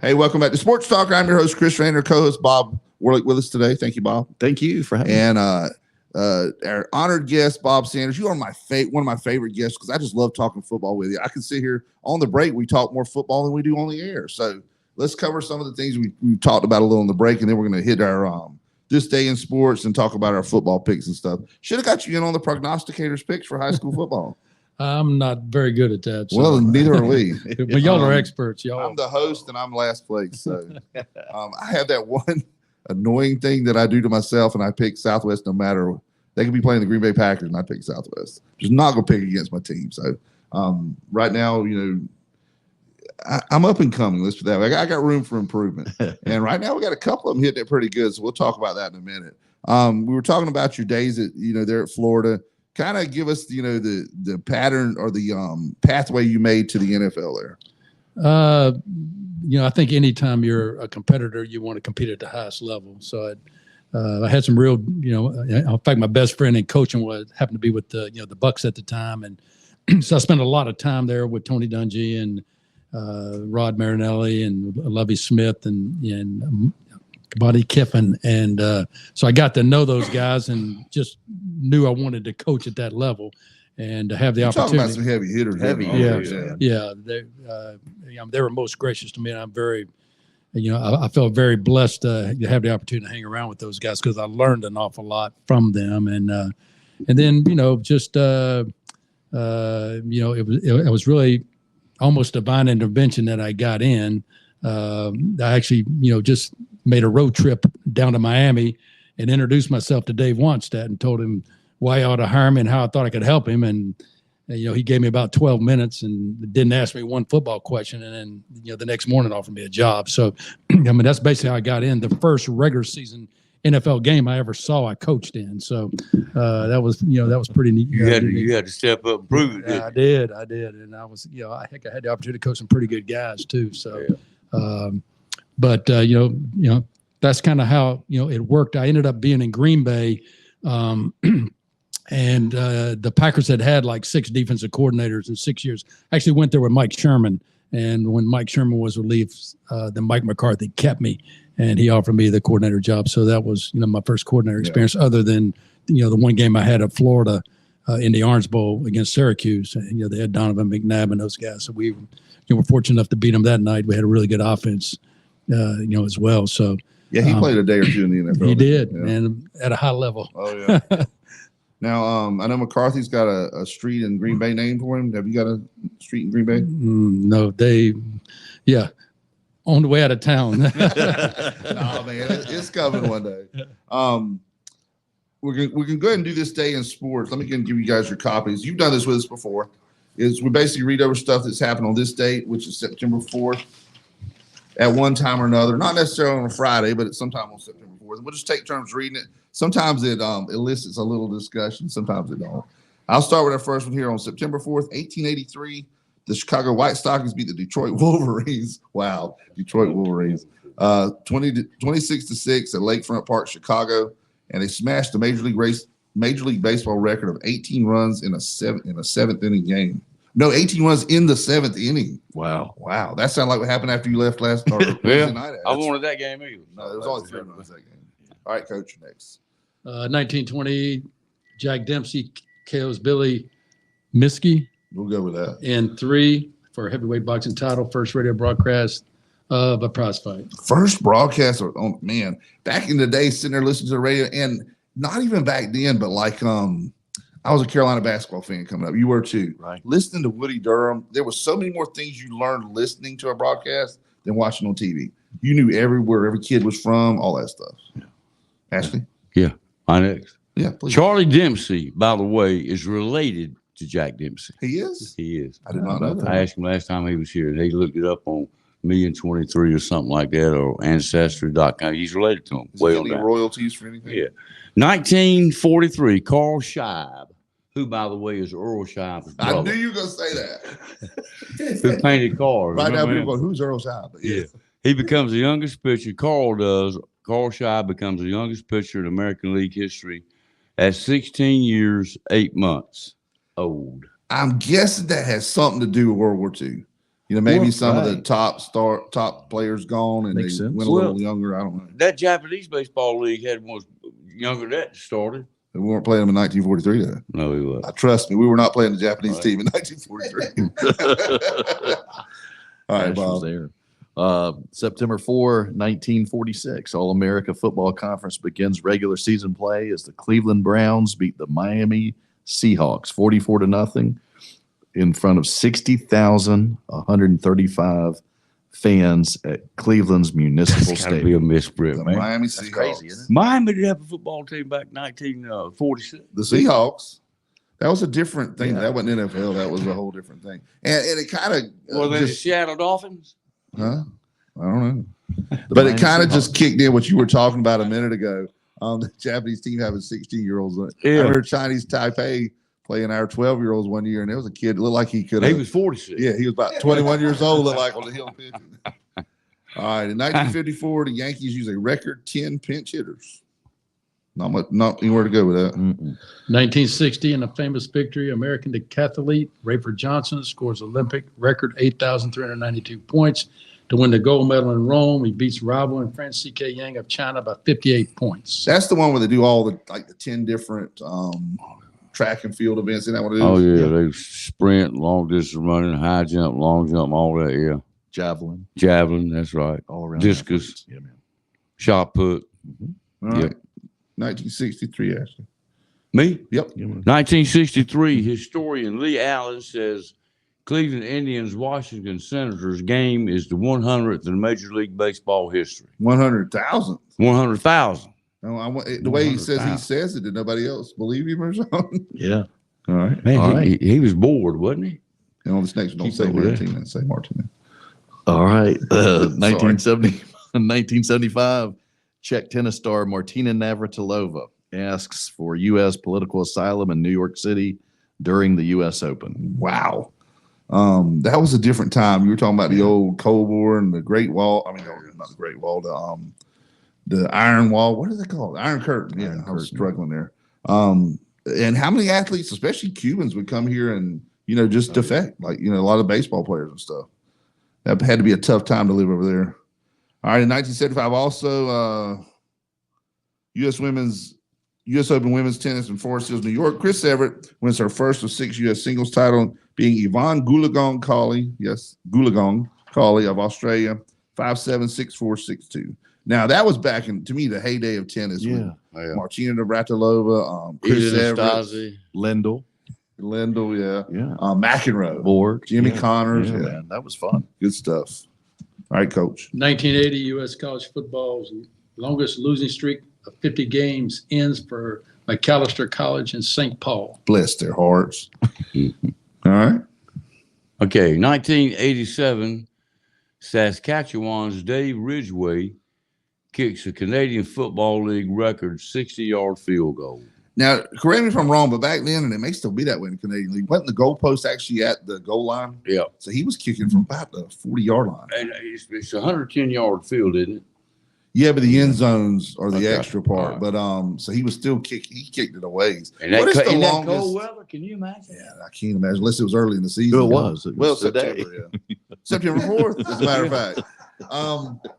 Hey, welcome back to Sports Talk. I'm your host, Chris Raynor, co-host Bob Warlick with us today. Thank you, Bob. Thank you for having me. And our honored guest, Bob Sanders. You are one of my favorite guests because I just love talking football with you. I can sit here on the break. We talk more football than we do on the air. So let's cover some of the things we talked about a little on the break, and then we're going to hit our this day in sports and talk about our football picks and stuff. Should have got you in on the prognosticators picks for high school football. I'm not very good at that. So. Well, neither are we. But y'all are experts. Y'all. I'm the host and I'm last place. So I have that one annoying thing that I do to myself, and I pick Southwest no matter. They could be playing the Green Bay Packers, and I pick Southwest. Just not going to pick against my team. So right now, I'm up and coming. Let's put that way. I got room for improvement. And right now, we got a couple of them hitting it pretty good. So we'll talk about that in a minute. We were talking about your days at there at Florida. Kind of give us the pattern or the pathway you made to the NFL there. I think anytime you're a competitor, you want to compete at the highest level. So I had some real, in fact, my best friend in coaching happened to be with the Bucks at the time, and so I spent a lot of time there with Tony Dungy and Rod Marinelli and Lovie Smith and Buddy Kiffin. And so I got to know those guys and just knew I wanted to coach at that level and to have the opportunity. Talking about some heavy hitters. They were most gracious to me. And I'm very, I felt very blessed to have the opportunity to hang around with those guys because I learned an awful lot from them. And then, it was really almost divine intervention that I got in. I actually, just made a road trip down to Miami and introduced myself to Dave Wannstedt and told him why I ought to hire him and how I thought I could help him. And, he gave me about 12 minutes and didn't ask me one football question. And then, the next morning offered me a job. So, that's basically how I got in. The first regular season NFL game I ever saw, I coached in. So that was pretty neat. You had to step up and prove it. I did. And I was, I had the opportunity to coach some pretty good guys too. So, But that's kind of how it worked. I ended up being in Green Bay, and the Packers had like 6 defensive coordinators in 6 years. I actually went there with Mike Sherman, and when Mike Sherman was relieved, then Mike McCarthy kept me, and he offered me the coordinator job. So that was my first coordinator experience, other than the one game I had at Florida in the Orange Bowl against Syracuse. And, they had Donovan McNabb and those guys. So we were fortunate enough to beat them that night. We had a really good offense, as well. So yeah, he played a day or two in the NFL. He did, and at a high level. Oh yeah. Now, I know McCarthy's got a street in Green Bay named for him. Have you got a street in Green Bay? No, on the way out of town. No, man, it's coming one day. We're gonna go ahead and do this day in sports. Let me give you guys your copies. You've done this with us before. We basically read over stuff that's happened on this date, which is September 4th, at one time or another. Not necessarily on a Friday, but at some time on September 4th. We'll just take turns reading it. Sometimes it elicits a little discussion. Sometimes it don't. I'll start with our first one here on September 4th, 1883. The Chicago White Stockings beat the Detroit Wolverines. Wow, Detroit Wolverines. 26-6 at Lakefront Park, Chicago, and they smashed the Major League Baseball record of 18 runs in a seventh inning game. No, 18 runs in the 7th inning. Wow. That sounded like what happened after you left last night. I wanted that game either. No, there was only 3 runs that game. All right, Coach, next. 1920, Jack Dempsey KOs Billy Miskey. We'll go with that. And 3 for a heavyweight boxing title, first radio broadcast of a prize fight. First broadcast, back in the day, sitting there listening to the radio, and not even back then, but like I was a Carolina basketball fan coming up. You were too. Right. Listening to Woody Durham, there was so many more things you learned listening to a broadcast than watching on TV. You knew where every kid was from, all that stuff. Yeah. Ashley? Yeah, my next. Yeah, please. Charlie Dempsey, by the way, is related to Jack Dempsey. He is? He is. I did not know that. I asked him last time he was here, and he looked it up on Million23 or something like that, or Ancestry.com. He's related to him. Does he get any royalties for anything? Yeah. 1943, Carl Scheib, who, by the way, is Earl Scheib's brother. I knew you were going to say that. Who painted cars. Right now, people go, who's Earl Scheib? Yeah. He becomes the youngest pitcher. Carl Scheib becomes the youngest pitcher in American League history at 16 years, 8 months old. I'm guessing that has something to do with World War II. Maybe some of the top players gone, and Makes they sense. went a little younger. I don't know. That Japanese baseball league had one younger that started. We weren't playing them in 1943, though. No, he was. Trust me, we were not playing the Japanese team in 1943. All right, Ash was Bob. there. September 4, 1946, All-America Football Conference begins regular season play as the Cleveland Browns beat the Miami Seahawks 44-0 in front of 60,135 fans at Cleveland's Municipal That's gotta Stadium. be a misprint, The man. Miami That's Seahawks. crazy, isn't it? Miami did have a football team back in 1946. The Seahawks. That was a different thing. Yeah. That wasn't NFL. That was a whole different thing. And it kind of Well, then the Seattle Dolphins. huh? I don't know. The But it Miami kind of Seahawks. just kicked in what you were talking about a minute ago. The Japanese team having 16-year-olds. Yeah. I heard Chinese Taipei playing our 12-year-olds one year, and there was a kid that looked like he could He have. was 46. Yeah, he was about 21 years old, looked like on the hill pitching. All right, in 1954, the Yankees use a record 10 pinch hitters. Not anywhere to go with that. 1960, in a famous victory, American decathlete Rayford Johnson scores Olympic record 8,392 points to win the gold medal in Rome. He beats rival and friend C.K. Yang of China by 58 points. That's the one where they do all the 10 different track and field events. Isn't that what it is? Oh, yeah. They sprint, long distance running, high jump, long jump, all that. Yeah. Javelin, Javelin, that's right. all around. Discus. athletes. Yeah, man. Shot put. All right. Yep. 1963, actually. Me? Yep. Yeah, man. 1963, historian Lee Allen says Cleveland Indians Washington Senators game is the 100th in Major League Baseball history. 100,000. 100,000. No, the way he says it, did nobody else believe him or something? Yeah. All right. Man, All right. he was bored, wasn't he? And on this next one, don't Keep say up with that. Martinez, say Martinez. All right. 1975, Czech tennis star Martina Navratilova asks for U.S. political asylum in New York City during the U.S. Open. Wow. That was a different time. You were talking about the old Cold War and the Great Wall. I mean, not the Great Wall, the Iron Wall. What is it called? Iron Curtain. Iron I was Curtain. struggling there. And how many athletes, especially Cubans, would come here and just defect, like a lot of baseball players and stuff. That had to be a tough time to live over there. All right, in 1975, also U.S. Open women's tennis in Forest Hills, New York. Chris Everett wins her first of 6 U.S. singles title, being Yvonne Goolagong Cawley, Goolagong Cawley of Australia, 5'7", 6'4", 6'2". Now that was back in, to me, the heyday of tennis. Yeah. With Martina Navratilova, Chris Edith Everett, Stasi. Lendl. Lendl, Yeah. McEnroe, Borg. Jimmy yeah. Connors, Yeah, man. That was fun. good stuff. All right, Coach. 1980 U.S. college football's longest losing streak of 50 games ends for McAllister College in St. Paul. Bless their hearts. All right. Okay, 1987, Saskatchewan's Dave Ridgway kicks a Canadian Football League record 60-yard field goal. Now, correct me if I'm wrong, but back then, and it may still be that way in the Canadian League, wasn't the goalpost actually at the goal line? Yeah. So he was kicking from about the 40-yard line. And it's a 110-yard field, isn't it? Yeah, but the end zones are the Okay. extra part. All right. But so he was still kicking. He kicked it a ways. And that, What is the in that longest? cold weather, can you imagine? Yeah, I can't imagine unless it was early in the season. It was. It Well, was today. September. Yeah. September 4th, as a matter of fact.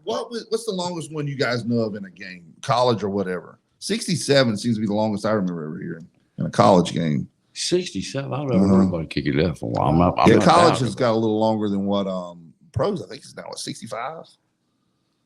What's the longest one you guys know of in a game, college or whatever? 67 seems to be the longest I remember ever hearing in a college game. 67. I've never heard anybody kick it that for a while. I'm not College doubting has it. got a little longer than what pros. I think it's now what 65.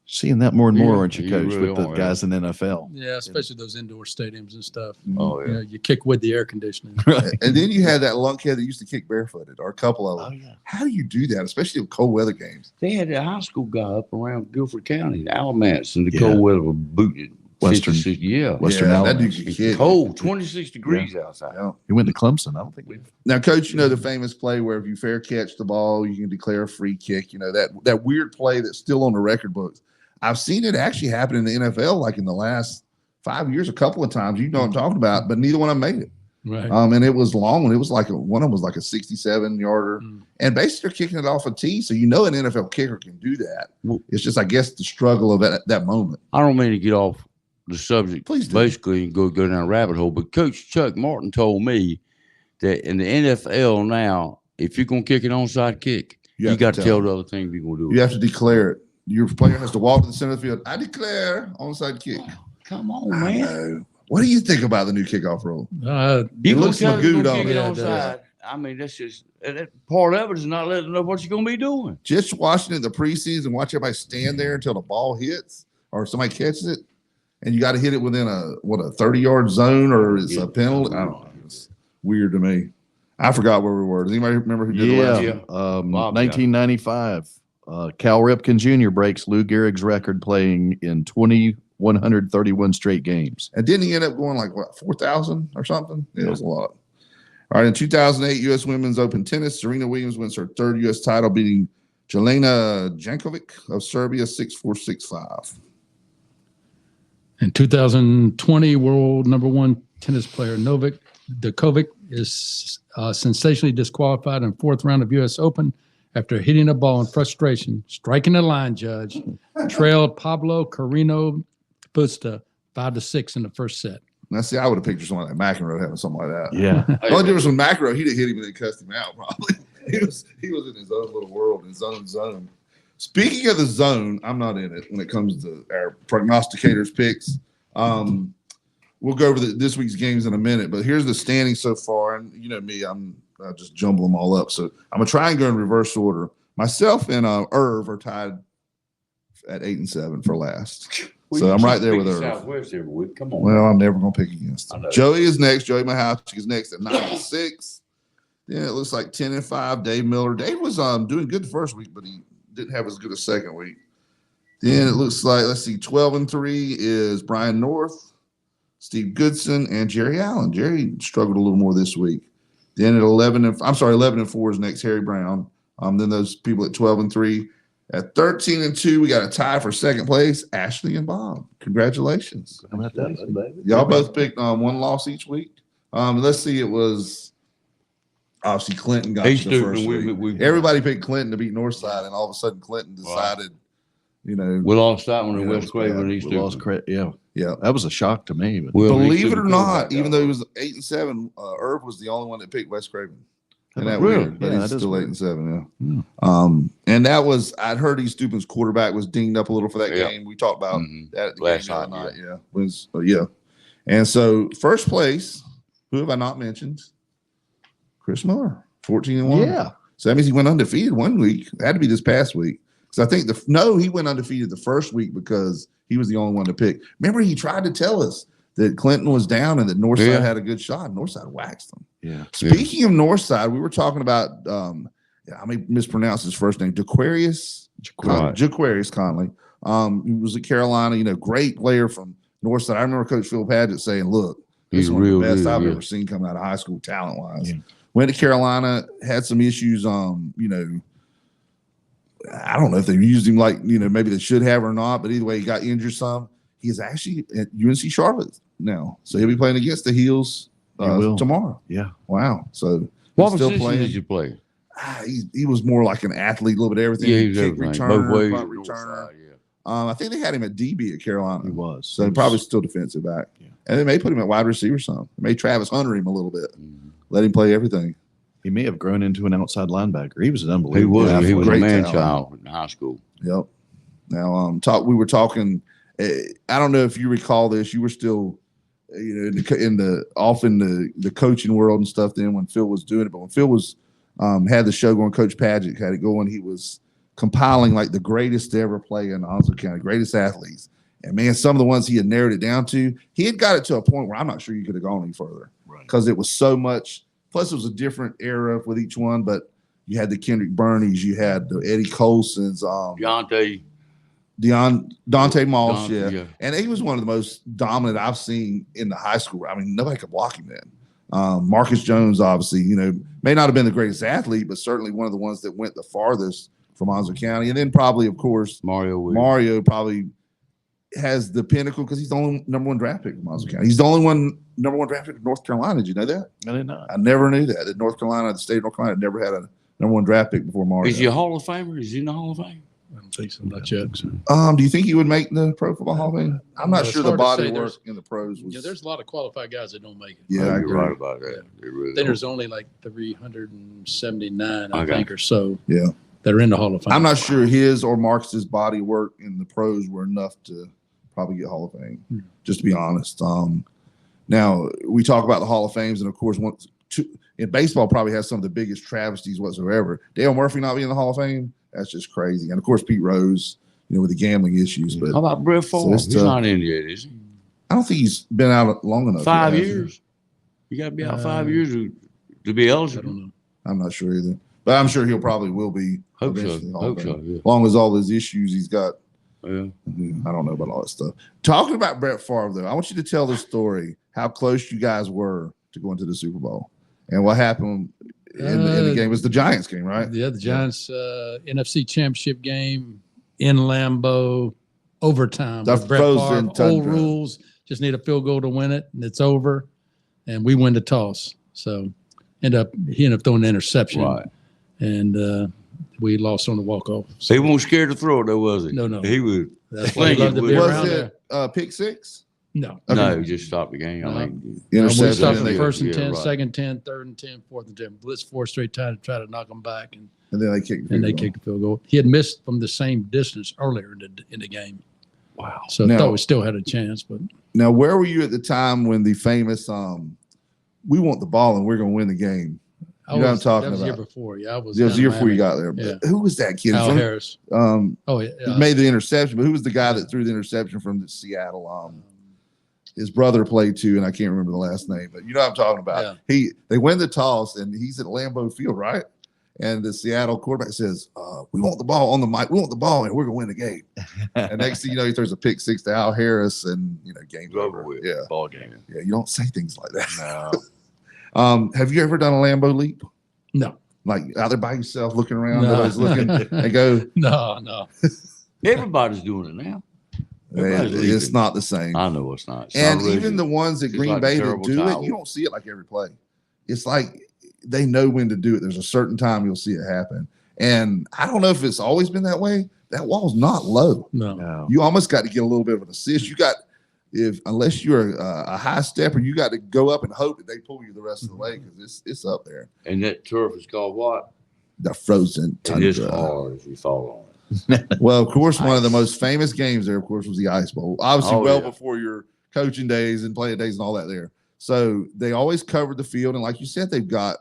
Seeing that more and more, Yeah, aren't you, you Coach, really with the are, guys in NFL? Yeah, especially those indoor stadiums and stuff. Oh, yeah. You kick with the air conditioning. And then you had that lunkhead that used to kick barefooted, or a couple of them. yeah. How do you do that, especially with cold weather games? They had a high school guy up around Guilford County, Alamance, and the Yeah. cold weather was booted. Western. 56, yeah. Western yeah, that Alabama. dude could kick. Cold, 26 degrees outside. Yeah. He went to Clemson. I don't think we've. Now, Coach, the famous play where if you fair catch the ball, you can declare a free kick. That weird play that's still on the record books. I've seen it actually happen in the NFL, like in the last 5 years, a couple of times. You know what I'm talking about, but neither one of them made it. Right. And it was long, and it was like one of them was like a 67-yarder, Mm. and basically they're kicking it off a tee. So an NFL kicker can do that. Well- It's just, I guess, the struggle of that moment. I don't mean to get off the subject, Please do. basically, and go down a rabbit hole, but Coach Chuck Martin told me that in the NFL now, if you're going to kick an onside kick, you have got to tell them. the other team you're going to do You it. have to declare it. Your player has to walk to the center of the field. I declare onside kick. Come on, I man. know. What do you think about the new kickoff rule? You It gonna looks tell good them to on kick it it. Yeah, it onside. I mean, that's just that part of it is not letting them know what you're going to be doing. Just watching it in the preseason, watch everybody stand there until the ball hits or somebody catches it, and you got to hit it within a 30-yard zone or it's a penalty. I don't know. It's weird to me. I forgot where we were. Does anybody remember who did the last Yeah. one? Bob, 1995. Cal Ripken Jr. breaks Lou Gehrig's record playing in 131 straight games. And didn't he end up going like 4,000 or something? Yeah, it was a lot. All right, in 2008, U.S. Women's Open Tennis, Serena Williams wins her third U.S. title, beating Jelena Jankovic of Serbia 6-4, 6-5. In 2020, world number one tennis player Novak Djokovic is sensationally disqualified in fourth round of U.S. Open after hitting a ball in frustration, striking the line judge, trailed Pablo Carreno Busta 5-6 in the first set. Now, see, I would have pictured someone like McEnroe having something like that. Yeah. The only difference with McEnroe, he'd have hit him and then cussed him out, probably. He was in his own little world, in his own zone. Speaking of the zone, I'm not in it when it comes to our prognosticators' picks. We'll go over this week's games in a minute, but here's the standings so far. And you know me, I just jumble them all up. So I'm going to try and go in reverse order. Myself and Irv are tied at 8-7 for last. So I'm right there with Irv. Southwest every week. Come on. Well, I'm never going to pick against I him. know. Joey is next. Joey Mahowski is next at 9-6. Then it looks like 10-5. Dave Miller. Dave was doing good the first week, but he didn't have as good a second week. Then it looks like, 12-3 is Brian North, Steve Goodson, and Jerry Allen. Jerry struggled a little more this week. Then at 11-4 is next Harry Brown. Then those people at 12-3. At 13-2, we got a tie for second place, Ashley and Bob. Congratulations. How about that? Y'all both picked one loss each week. Let's see, it was obviously Clinton got He's you the stupid. first week. Everybody picked Clinton to beat Northside, and all of a sudden Clinton decided You know, We lost that one in Yeah, West that was Craven. bad. East We lost Duke. yeah. yeah. That was a shock to me. But Well, East Believe it Duke or quarterback not, got even though he hurt. was 8-7, Irv was the only one that picked West Craven. And that Really? weird, but Yeah, he's that is still weird. 8-7. Yeah. Yeah. And that was I'd heard East Stupid's quarterback was dinged up a little for that Yeah. game. We talked about that at the Last game the other night, night. Yeah. Yeah. And so first place, who have I not mentioned? Chris Miller, 14-1. Yeah. So that means he went undefeated one week. It had to be this past week. Because I think he went undefeated the first week because he was the only one to pick. Remember, he tried to tell us that Clinton was down and that Northside Yeah. had a good shot. Northside waxed them. Yeah. Speaking of Northside, we were talking about I may mispronounce his first name, Jaquarius Conley. He was at Carolina, great player from Northside. I remember Coach Phil Padgett saying, look, this He's is one of the real best good, I've yeah. ever seen coming out of high school talent-wise. Yeah. Went to Carolina, had some issues, I don't know if they used him like, maybe they should have or not, but either way, he got injured some. He is actually at UNC Charlotte now. So he'll be playing against the Heels tomorrow. Yeah. Wow. So What he's still position playing. did you play? He was more like an athlete, a little bit of everything. Yeah, he was Kick everything. returner, Both ways. punt North returner. side, yeah. I think they had him at DB at Carolina. He was. So probably still defensive back. Yeah. And they may put him at wide receiver some. They may Travis Hunter him a little bit. Mhm. Let him play everything. He may have grown into an outside linebacker. He was an He unbelievable. was. He athlete. was a Great man talent. child in high school. Yep. Now, we were talking. I don't know if you recall this. You were still, in the coaching world and stuff then when Phil was doing it. But when Phil was had the show going, Coach Padgett had it going. He was compiling like the greatest to ever play in Onslow County, greatest athletes. And man, some of the ones he had narrowed it down to, he had got it to a point where I'm not sure you could have gone any further because it was so much. Plus, it was a different era with each one, but you had the Kendrick Bernies, you had the Eddie Colsons, Dante Moss, yeah. And he was one of the most dominant I've seen in the high school. I mean, nobody could block him then. Marcus Jones, obviously, may not have been the greatest athlete, but certainly one of the ones that went the farthest from Onslow County. And then probably, of course, Mario probably has the pinnacle because he's the only number one draft pick from Onslow County. He's the only number one draft pick in North Carolina. Did you know that? I did not. I never knew that. That North Carolina, the state of North Carolina, never had a number one draft pick before Mario. Is he a Hall of Famer? Is he in the Hall of Fame? I don't think so. Not yet. Do you think he would make the Pro Football Hall of Fame? I'm not It's sure the hard to body say. work There's- in the pros was. Yeah, there's a lot of qualified guys that don't make it. Yeah, I you're agree. right about that. They really Then are. there's only like 379, I Okay. think, or so Yeah. that are in the Hall of Fame. I'm not sure his or Marcus's body work in the pros were enough to probably get Hall of Fame, just to be honest. Now, we talk about the Hall of Fames, and of course, in baseball, probably has some of the biggest travesties whatsoever. Dale Murphy not being in the Hall of Fame, that's just crazy. And of course, Pete Rose, with the gambling issues. But How about Brett Favre? it's He's tough. not in yet, is he? I don't think he's been out long enough. 5 has he? years. You got to be out 5 years to be I eligible. don't know. I'm not sure either. But I'm sure he'll probably will be. Hope so. eventually Hall of Hope Fame. so. Yeah. As long as all his issues he's got. Yeah. I don't know about all that stuff. Talking about Brett Favre, though, I want you to tell the story, how close you guys were to going to the Super Bowl and what happened in the game. It was the Giants game, right? Yeah, the Giants NFC Championship game in Lambeau, overtime. The with Brett frozen Favre, old tundra. rules, just need a field goal to win it, and it's over. And we win the toss. So he ended up throwing an interception. Right. And we lost on the walk-off. So he wasn't scared to throw it, though, was he? No. He would. That's why he Sling loved it to be with- around Was there. it pick six? No. Okay. No, he just stopped the game. I think. We Interception. stopped and at they- first and 10, right. second 10, third and 10, fourth and 10. Blitz 4 straight times to try to knock them back. And then they kicked. And they kicked the field goal. He had missed from the same distance earlier in the game. Wow. So I Now- thought we still had a chance, but Now, where were you at the time when the famous "We want the ball and we're going to win the game"? You know what I'm talking that was the year about. before. Yeah, I was. It was the down year in before you Miami. got there. Yeah. But who was that kid? Al From- Harris. Um, Oh, yeah. he made the interception, but who was the guy that threw the interception from the Seattle? His brother played too, and I can't remember the last name, but you know what I'm talking about. Yeah. They win the toss, and he's at Lambeau Field, right? And the Seattle quarterback says, "We want the ball on the mic. We want the ball, and we're gonna win the game." And next thing you know, he throws a pick six to Al Harris, and game's over. with. Yeah, Ball game. yeah. You don't say things like that. No. Have you ever done a Lambeau leap? No, Like out there by yourself, looking around, No. nobody's looking, and go. no. Everybody's doing it now. Everybody's It's leaping. not the same. I know it's not. It's And not even the original. ones at It's Green like a Bay that terrible do towel. it, you don't see it like every play. It's like they know when to do it. There's a certain time you'll see it happen. And I don't know if it's always been that way. That wall's not low. No. No. You almost got to get a little bit of an assist. You got, unless you're a high stepper, you got to go up and hope that they pull you the rest of the way because it's up there. And that turf is called what? The frozen It is tundra. hard if you fall on it. Well, of course, one of the most famous games there, of course, was the Ice Bowl. Obviously, Oh, yeah. before your coaching days and playing days and all that there. So they always covered the field. And like you said, they've got,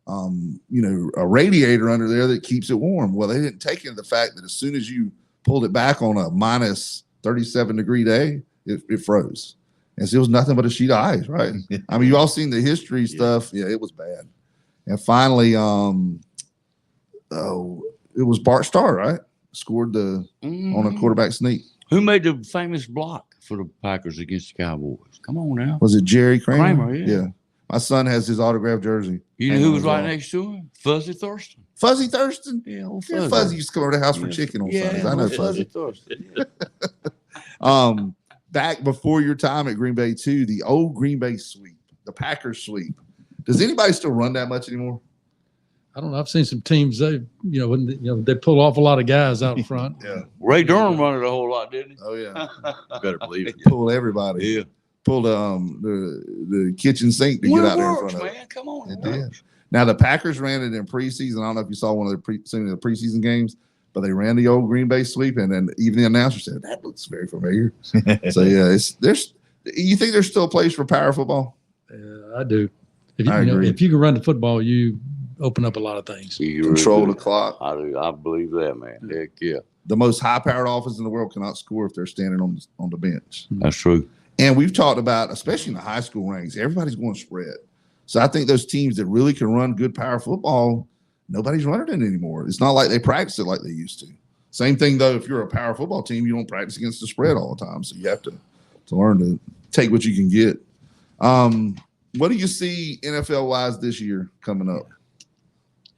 a radiator under there that keeps it warm. Well, they didn't take into the fact that as soon as you pulled it back on a minus 37-degree day, it froze. And so it was nothing but a sheet of ice, right? I mean, you all seen the history stuff. Yeah, it was bad. And finally, it was Bart Starr, right? Scored on a quarterback sneak. Who made the famous block for the Packers against the Cowboys? Come on now. Was it Jerry Kramer? Kramer, yeah. My son has his autographed jersey. You know who was right next to him? Fuzzy Thurston. Fuzzy Thurston? Yeah, old Yeah, Fuzzy. Fuzzy used to come over to the house for chicken on Sundays. I know Fuzzy. Thurston. Back before your time at Green Bay, too, the old Green Bay sweep, the Packers sweep. Does anybody still run that much anymore? I don't know. I've seen some teams. They pull off a lot of guys out front. Yeah. Ray Durham run it a whole lot, didn't he? Oh, yeah. You better believe They it. pulled everybody. Yeah. Pulled the kitchen sink to Well, get it out there in works, front of it. man. Come on. It it did. works. Now, the Packers ran it in preseason. I don't know if you saw one of some of the preseason games, but they ran the old Green Bay sweep, and then even the announcer said, that looks very familiar. So, yeah, you think there's still a place for power football? I do. If you, I agree. if you can run the football, you open up a lot of things. You Control really the clock. I do. I believe that, man. Heck yeah. The most high-powered offense in the world cannot score if they're standing on the bench. That's true. And we've talked about, especially in the high school ranks, everybody's going spread. So I think those teams that really can run good power football, nobody's running it anymore. It's not like they practice it like they used to. Same thing, though, if you're a power football team, you don't practice against the spread all the time. So you have to learn to take what you can get. What do you see NFL-wise this year coming up?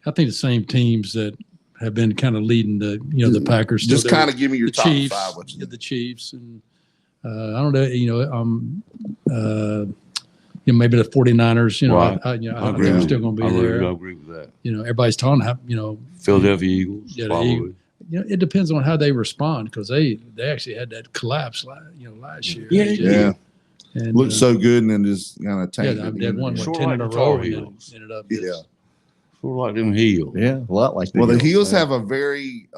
I think the same teams that have been kind of leading the Packers. Just kind of give me your the top Chiefs, five. What you think. the Chiefs, and I don't know. Maybe the 49ers. Right. I agree think they're with still you. going to I be really there. do agree with that. Everybody's talking. Philadelphia Eagles, Yeah, the probably. Eagles. It depends on how they respond because they actually had that collapse last year. Yeah, they did. Yeah. And, Looked so good and then just kind of tanked. yeah, at the they end won of the Sort game. of 10 in a like the row Tar and Heels. ended up. Yeah. Sort of like them Heels. Yeah, a lot like Well, the Heels have a very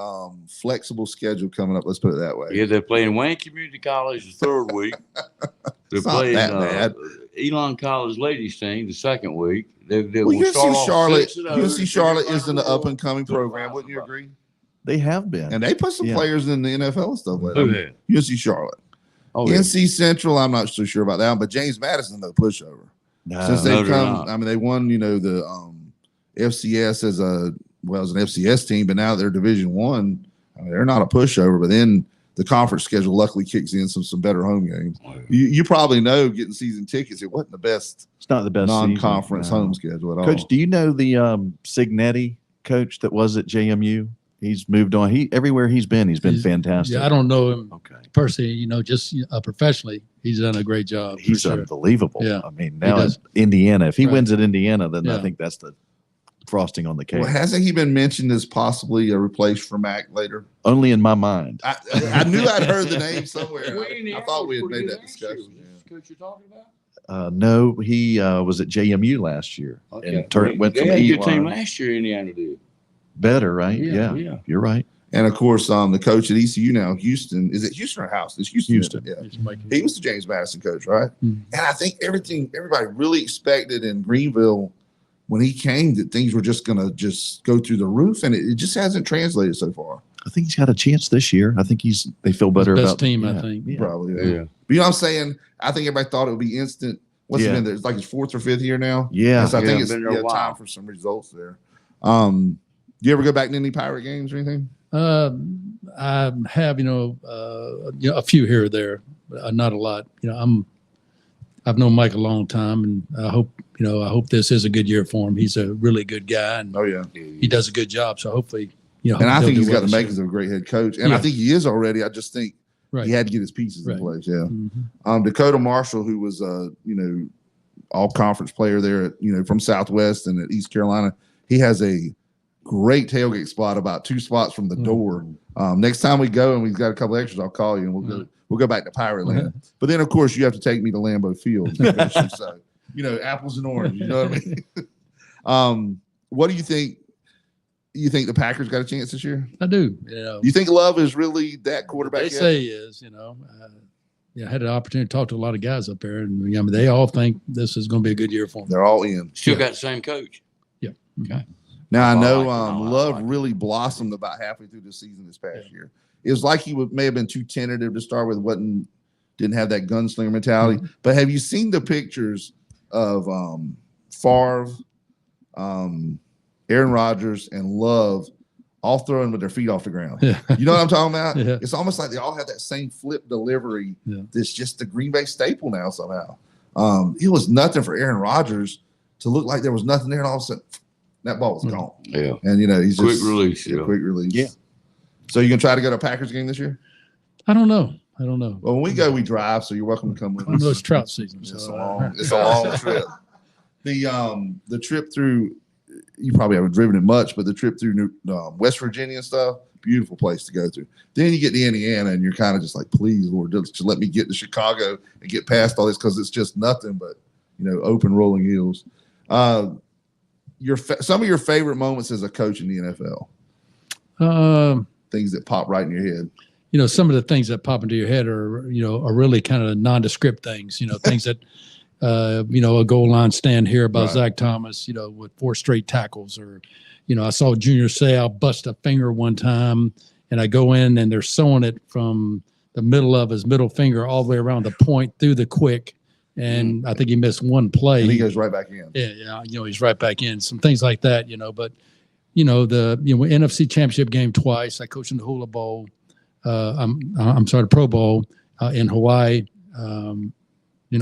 flexible schedule coming up. Let's put it that way. Yeah, they're playing Wayne Community College the third week. They're It's not playing that bad. Elon College ladies team the second week. They Well, will start UNC off Charlotte, 6-0. UNC Charlotte is an They're up and coming they're program. fine. Wouldn't you agree? They have been. And they put some Yeah. players in the NFL and stuff like Who that. had? UNC Charlotte, Oh, yeah. NC Central. I'm not so sure about that, but James Madison no pushover. No. Since No, they've they're come, not. I mean, they won, the FCS as an FCS team, but now they're Division One. I mean, they're not a pushover. But then the conference schedule luckily kicks in some better home games. Oh, yeah. You probably know getting season tickets. It wasn't the best It's not the best season, non-conference no. home schedule at all. Coach, do you know the Signetti coach that was at JMU? He's moved on. Everywhere he's been fantastic. Yeah, I don't know him Okay. personally. Just professionally, he's done a great job. He's for sure. unbelievable. Yeah. I mean, now does. at Indiana, if he Right. wins at Indiana, then I Yeah. think that's the frosting on the cake. Well, hasn't he been mentioned as possibly a replace for Mac later? Only in my mind. I knew I'd heard the name somewhere. Wayne, I thought we had pretty made good that last year. discussion. Is this the coach you're talking about? No, he was at JMU last year and went They from had a good team Elon. last year. Indiana did. Better, right? Yeah, Yeah, yeah. you're right. And of course, the coach at ECU now, Houston. Is it Houston or House? It's Houston. Houston. Yeah. He's making- He was the James Madison coach, right? Mhm. And I think everybody really expected in Greenville when he came that things were just going to just go through the roof, and it just hasn't translated so far. I think he's got a chance this year. I think they feel better best about team, I yeah, think. Yeah. Probably, Yeah. But you know what I'm saying? I think everybody thought it would be instant. What's it Yeah. been there? It's like his fourth or fifth year now. Yeah. So I think Yeah, it's been there a while. time for some results there. Do you ever go back to any Pirate games or anything? I have, a few here or there, but not a lot. I've known Mike a long time, and I hope this is a good year for him. He's a really good guy, and Oh yeah. he does a good job. So hopefully, And I he'll think do he's well got the this year. makings of a great head coach. And I Yeah. think he is already. I just think Right. he had to get his pieces in Right. place. Yeah. Mhm. Dakota Marshall, who was all conference player there at, from Southwest and at East Carolina, he has a great tailgate spot about 2 spots from the door. Next time we go and we've got a couple extras, I'll call you and we'll go back to Pirate Land. But then of course you have to take me to Lambeau Field. So, apples and oranges, you know what I mean? What do you think? You think the Packers got a chance this year? I do. You think Love is really that quarterback? They say he is. I had an opportunity to talk to a lot of guys up there, and they all think this is going to be a good year for them. They're all in. Still got the same coach. Yeah. Okay. Now I know Love really blossomed about halfway through the season this past year. It was like he may have been too tentative to start with, didn't have that gunslinger mentality. Mm-hmm. But have you seen the pictures of Favre, Aaron Rodgers, and Love all throwing with their feet off the ground? Yeah. You know what I'm talking about? Yeah. It's almost like they all have that same flip delivery. Yeah. That's just the Green Bay staple now somehow. It was nothing for Aaron Rodgers to look like there was nothing there, and all of a sudden that ball was gone. Yeah. And he's Quick just release. quick release. Yeah. So you gonna try to go to a Packers game this year? I don't know. Well, when we go, we drive, so you're welcome to come with I know us. it's trout season. It's So, a long trip. The trip through, you probably haven't driven it much, but the trip through West Virginia and stuff, beautiful place to go through. Then you get to Indiana, and you're kind of just like, please, Lord, just let me get to Chicago and get past all this, because it's just nothing but open rolling hills. Some of your favorite moments as a coach in the NFL. Things that pop right in your head. Some of the things that pop into your head are really kind of nondescript things. Things that a goal line stand here about Right. Zach Thomas. With 4 straight tackles, or I saw Junior Seau bust a finger one time, and I go in and they're sewing it from the middle of his middle finger all the way around the point through the quick. And I think he missed one play. And he goes right back in. Yeah, he's right back in. Some things like that, but the NFC Championship game twice. I coached in the Hula Bowl. I'm sorry, the Pro Bowl in Hawaii.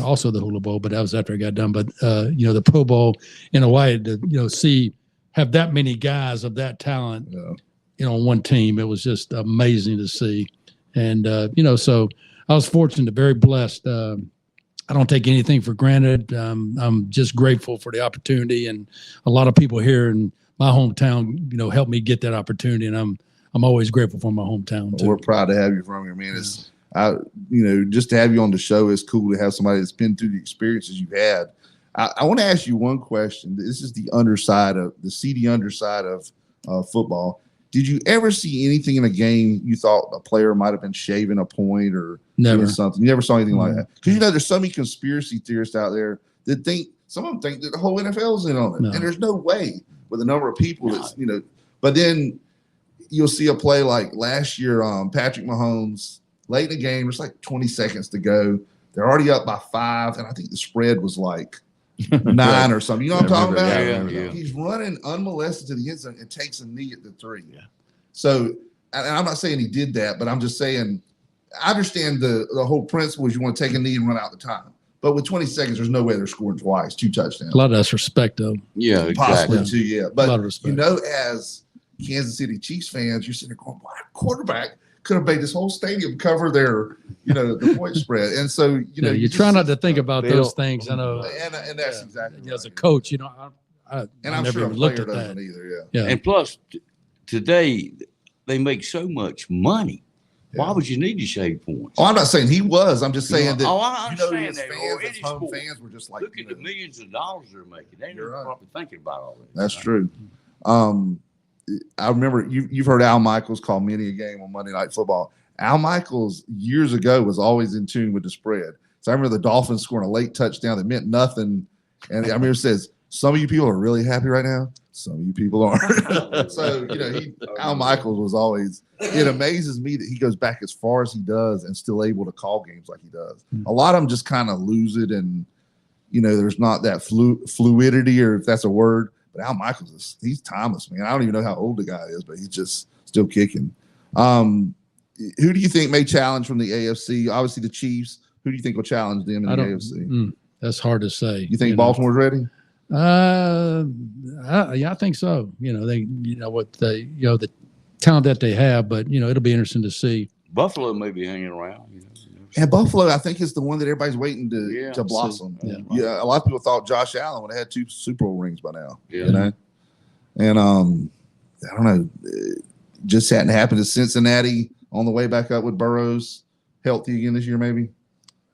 Also the Hula Bowl, but that was after I got done. But the Pro Bowl in Hawaii to have that many guys of that talent, on one team, it was just amazing to see. And so I was fortunate, very blessed. I don't take anything for granted. I'm just grateful for the opportunity, and a lot of people here in my hometown, helped me get that opportunity, and I'm always grateful for my hometown too. We're proud to have you from here, man. It's just to have you on the show is cool to have somebody that's been through the experiences you've had. I want to ask you one question. This is the seedy underside of football. Did you ever see anything in a game you thought a player might have been shaving a point or Never. doing something? You never saw anything like that? Because there's so many conspiracy theorists out there that some of them think that the whole NFL's in on it, and there's no way with the number of people that's But then you'll see a play like last year, Patrick Mahomes late in the game. There's like 20 seconds to go. They're already up by 5, and I think the spread was like 9 or something. You know what I'm talking about? Yeah. He's running unmolested to the end zone and takes a knee at the 3. Yeah. So, and I'm not saying he did that, but I'm just saying I understand the whole principle is you want to take a knee and run out the time. But with 20 seconds, there's no way they're scoring twice, 2 touchdowns. A lot of that's respect, though. Yeah, Possibly exactly. too, yeah. A lot of But respect. as Kansas City Chiefs fans, you're sitting there going, "Wow, quarterback could have made this whole stadium cover their, the point spread." And so, you try not to think about those things. I know. And that's exactly As a right. coach, I And I'm never sure a even looked player at doesn't that. either. Yeah. And plus, today they make so much money. Why Yeah. would you need to shave points? Oh, I'm not saying he was. I'm just saying that. I understand his that. fans, Any his home sport. fans were just like, Look at the millions of dollars they're making. They ain't You're right. probably thinking about all this. That's true. I remember you've heard Al Michaels call many a game on Monday Night Football. Al Michaels years ago was always in tune with the spread. So I remember the Dolphins scoring a late touchdown that meant nothing. And I remember it says, some of you people are really happy right now. Some of you people aren't. So, Al Michaels was always, it amazes me that he goes back as far as he does and still able to call games like he does. A lot of them just kind of lose it. And, there's not that fluidity, or if that's a word. But Al Michaels he's timeless, man. I don't even know how old the guy is, but he's just still kicking. Who do you think may challenge from the AFC? Obviously the Chiefs. Who do you think will challenge them in the AFC? That's hard to say. You think Baltimore's ready? Yeah, I think so. They, what the talent that they have, but it'll be interesting to see. Buffalo may be hanging around. And Buffalo, I think, is the one that everybody's waiting to blossom. Yeah. A lot of people thought Josh Allen would have had 2 Super Bowl rings by now. Yeah. And I don't know, just hadn't happened. Is Cincinnati on the way back up with Burrows healthy again this year? Maybe.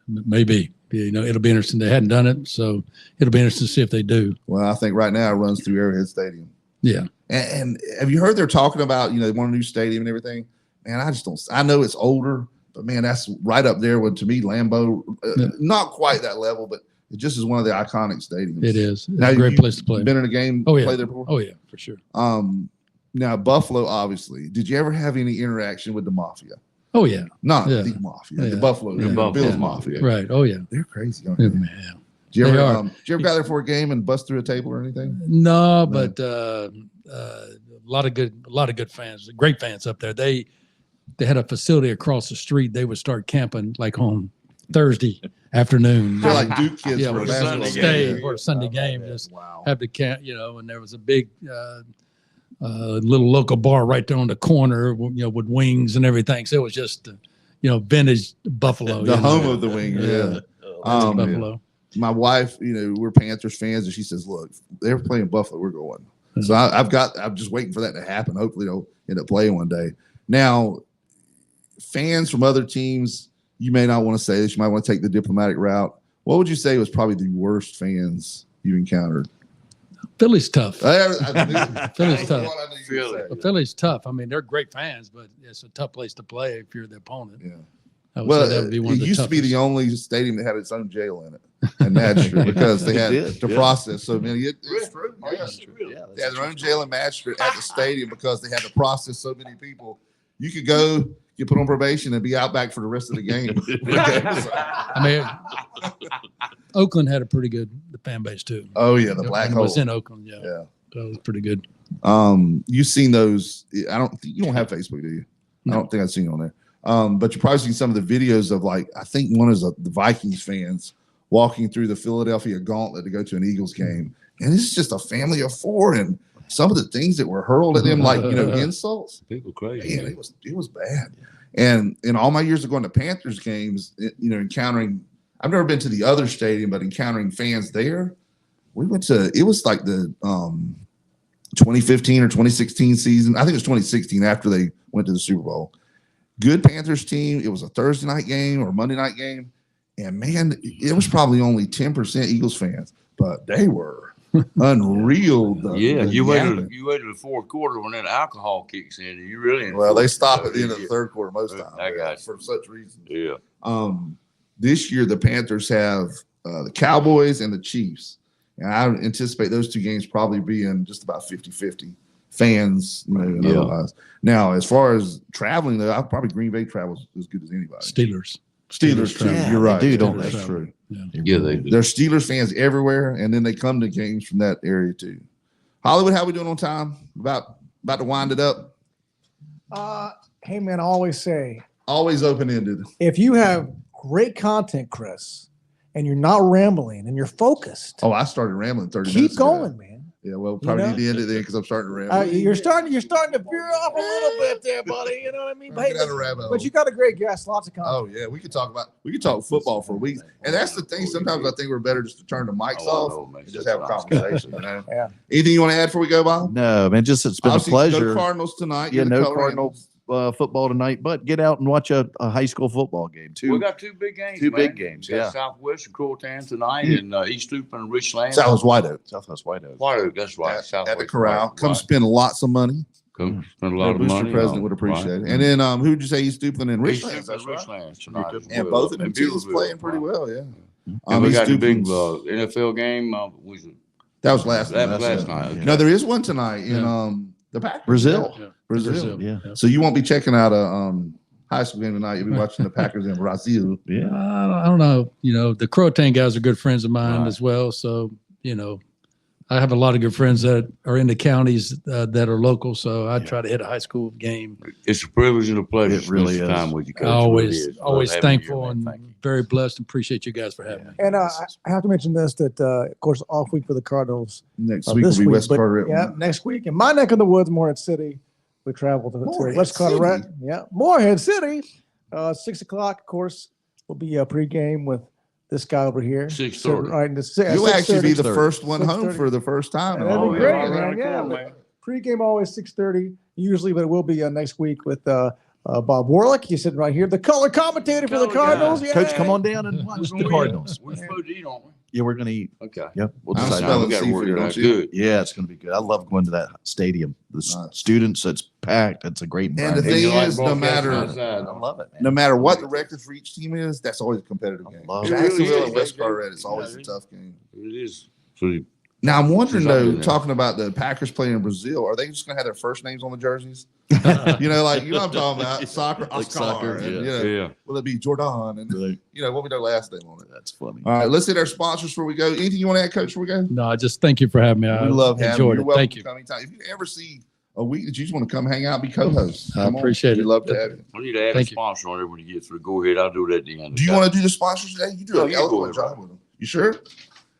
Maybe. It'll be interesting. They hadn't done it, so it'll be interesting to see if they do. Well, I think right now it runs through Arrowhead Stadium. Yeah. And have you heard they're talking about, they want a new stadium and everything? Man, I just don't. I know it's older, but man, that's right up there with, to me, Lambeau. Not quite that level, but it just is one of the iconic stadiums. It is. It's Now, a great you place to play. Been in a game? Oh, yeah. Played there before? Oh, yeah, for sure. Now Buffalo, obviously. Did you ever have any interaction with the Mafia? Oh, yeah. Not Yeah. the Mafia, Yeah. the Buffalo, Yeah. the Bills Buffalo. Mafia. Right. Oh, yeah. They're crazy. Aren't Yeah. they? Man. Did you They ever, are. did you ever go there for a game and bust through a table or anything? No, but a lot of good fans, great fans up there. They had a facility across the street. They would start camping like on Thursday afternoon. They're like Duke kids Yeah, for a for basketball Sunday stay game. for a Sunday game. Just Wow. have to camp, and there was a big little local bar right there on the corner, with wings and everything. So it was just, vintage Buffalo. The home of the wing. Yeah. Vintage Buffalo. My wife, we're Panthers fans, and she says, "Look, they're playing Buffalo. We're going." So I'm just waiting for that to happen. Hopefully, they'll end up playing one day. Now, fans from other teams, you may not want to say this. You might want to take the diplomatic route. What would you say was probably the worst fans you encountered? Philly's tough. Philly's tough. Philly. Well, Philly's tough. I mean, they're great fans, but it's a tough place to play if you're the opponent. Yeah. I would Well, say that would be one it of the used to be the toughest. only stadium that had its own jail in it, and Magistrate, because they had did, to yeah. process so many. It's true. Oh, Yeah. that's true. They had their own jail and Magistrate at the stadium because they had to process so many people. You could go, get put on probation, and be out back for the rest of the game. I mean, Oakland had a pretty good fan base too. Oh yeah, the black When it hole. was in Oakland. Yeah, Yeah. that was pretty good. You've seen those. You don't have Facebook, do you? I don't think I've seen it on there. But you've probably seen some of the videos of, like, I think one is the Vikings fans walking through the Philadelphia gauntlet to go to an Eagles game. And it's just a family of four. And some of the things that were hurled at them, like, insults, People crazy. man, it was bad. And in all my years of going to Panthers games, encountering, I've never been to the other stadium, but encountering fans there, we went to, it was like the 2015 or 2016 season. I think it was 2016 after they went to the Super Bowl. Good Panthers team. It was a Thursday night game or Monday night game. And man, it was probably only 10% Eagles fans, but they were unreal. You waited the fourth quarter when that alcohol kicks in, and you really. Well, they stop at the end of the third quarter most times. I got you. For such reasons. Yeah. This year the Panthers have the Cowboys and the Chiefs. And I anticipate those two games probably being just about 50-50 fans, and otherwise. Now, as far as traveling, though, I probably Green Bay travels as good as anybody. Steelers. Steelers too. Yeah, You're right. they do, don't That's they? true. Yeah, they do. There's Steelers fans everywhere, and then they come to games from that area too. Hollywood, how we doing on time? About to wind it up. Hey man, I always say, Always open ended. if you have great content, Chris, and you're not rambling and you're focused, Oh, I started rambling 30 minutes keep ago. going, man. Yeah, well, probably know? need to end it then because I'm starting to ramble. You're starting to veer off a little bit there, buddy. You know what I mean? Get out of rabbit hole. But you got a great guest, lots of content. Oh yeah, we could talk football for weeks, and that's the thing. Sometimes I think we're better just to turn the mics off and just have a conversation. Yeah. Anything you want to add before we go, Bob? No, man, just it's been Obviously, a pleasure. No Cardinals tonight. Yeah, You're the no color Cardinals football tonight, but get out and watch a high school football game too. We got two big games. Two man. big games, We got yeah. Southwest and Croatan tonight, and East Loop and Richland. Southwest White Oak Southwest White Oak. White Oak, that's right. at Southwest the Corral. White Oak, Come right. spend lots of money. Come spend a The lot of booster money. president would appreciate it. And then who did you say East Duplin and East Richlands? Loop and Richland tonight. as And well. both of them And teams Beulaville, playing pretty right. well. Yeah. And we East got the big Duplin's- NFL game. That was last That night. was last night. Okay. No, there is one tonight in Yeah. the Packers. Brazil. Yeah. Brazil. Yeah. So you won't be checking out a high school game tonight. You'll be watching the Packers in Brazil. Yeah. I don't know. The Croatan guys are good friends of mine Right. as well. So, I have a lot of good friends that are in the counties that are local. So I try to hit a high school game. It's a privilege and a pleasure It to really spend is. time with you, Coach. I It really always is. Love having you thankful here, and man. Thank you. very blessed and appreciate you guys for having me. And I have to mention this, that, of course, off week for the Cardinals. Next week will This be week, West but, Carteret. yeah, next week. In my neck of the woods, Morehead City, we travel to Morehead West Carteret. City? Yeah, Morehead City. 6 o'clock, of course, will be a pregame with this guy over here. 6:30. Right, You'll actually be the 6:30. first one home 6:30. for the first time. That'd be Oh, great, yeah, man. around the Yeah. corner, man. Pre-game always 6:30 usually, but it will be next week with Bob Warlick. He's sitting right here, the color commentator for the Color guy. Cardinals. Yay! Coach, come on down and watch the Cardinals. We're supposed to eat, aren't we? Yeah, we're gonna eat. Okay. Yep. We'll I'm decide. smelling We gotta work seafood, it don't out. you? Good. Yeah, it's gonna be good. I love going to that stadium. The Nice. students, it's packed. It's a great And the environment. thing You like is, no broadcasting matter outside, I don't love it, man. no matter what the record for each team is, that's always a competitive I game. love it. Jacksonville It really and is. West Carteret, it's always a Yeah, tough game. It is. So Now I'm wondering Since I've been though, there. talking about the Packers playing in Brazil, are they just gonna have their first names on the jerseys? You know, like what I'm talking about, soccer, Like Oscar, soccer, and yeah. you know, yeah. will it be Jordan and Right. you know what we their last name on it? That's funny. All right, let's hit our sponsors before we go. Anything you want to add, Coach, before we go? No, just thank you for having me. I We love having you. enjoyed You're it. welcome Thank to you. come anytime. If you ever see a week that you just want to come hang out, and be co-host. I Come on. appreciate We'd it. love to have you. We need to add Thank a you. sponsor on it when you get through. Go ahead. I'll do it at the end. Do you want to do the sponsors today? You do No, an you go eloquent ahead, job with them. You sure?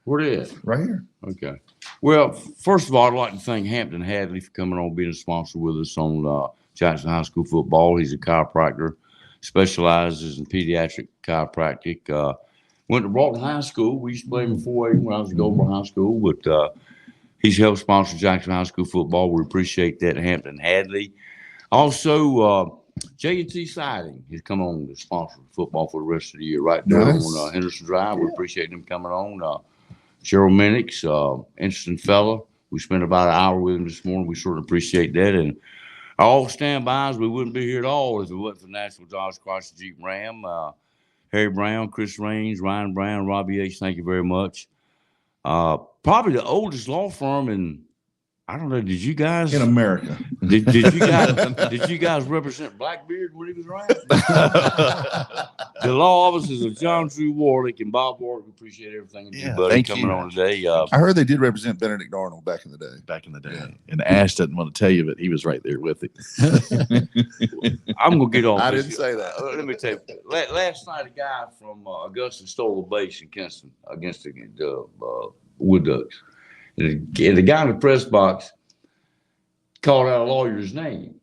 Where it is? Right here. Okay. Well, first of all, I'd like to thank Hampton Hadley for coming on, being a sponsor with us on Jackson High School football. He's a chiropractor, specializes in pediatric chiropractic. Went to Broughton High School. We used to play him in 4A when I was at Goldberg High School, but he's helped sponsor Jackson High School football. We appreciate that, Hampton Hadley. Also, J&T Siding has come on to sponsor football for the rest of the year, right there Nice. on Henderson Drive. We appreciate them coming on. Cheryl Minix, interesting fella. We spent about an hour with him this morning. We sort of appreciate that. And all standbys, we wouldn't be here at all if it wasn't for National Dodge Chrysler Jeep Ram. Harry Brown, Chris Raines, Ryan Brown, Robbie H., thank you very much. Probably the oldest law firm in, I don't know, did you guys In America. did you guys represent Blackbeard when he was around? The law offices of John Drew Warlick and Bob Warlick. Appreciate everything you Yeah, do, buddy, thank coming you. on today. I heard they did represent Benedict Arnold back in the day. Back in the day. Yeah. And Ash doesn't want to tell you, but he was right there with it. I'm gonna get off. I this. didn't say that. Let me tell you. Last night, a guy from Augusta stole a base in Kinston against the Wood Ducks. And the guy in the press box called out a lawyer's name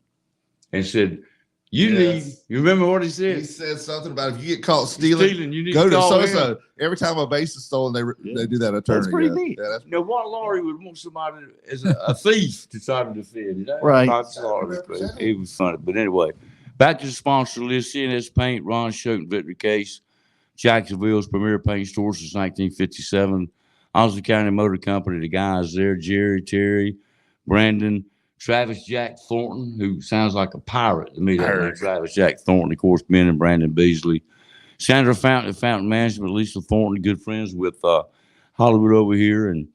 and said, "You Yes. need." You remember what he He said? said something about if you get caught stealing, You need go to call so him. so. Every time a base is stolen, they do that attorney. That's pretty yeah. neat. Yeah, that's You know, what lawyer would want somebody as a thief to try to defend? You know? Right. That's all. It was funny. But anyway, back to the sponsor list. CNS Paint, Ron Schoten, Victory Case, Jacksonville's premier paint store since 1957. Onslow County Motor Company, the guys there, Jerry, Terry, Brandon, Travis Jack Thornton, who sounds like a pirate to me. That name, Travis Jack Thornton, of course, Ben and Brandon Beasley. Sandra Fountain at Fountain Management, Lisa Thornton, good friends with Hollywood over here. And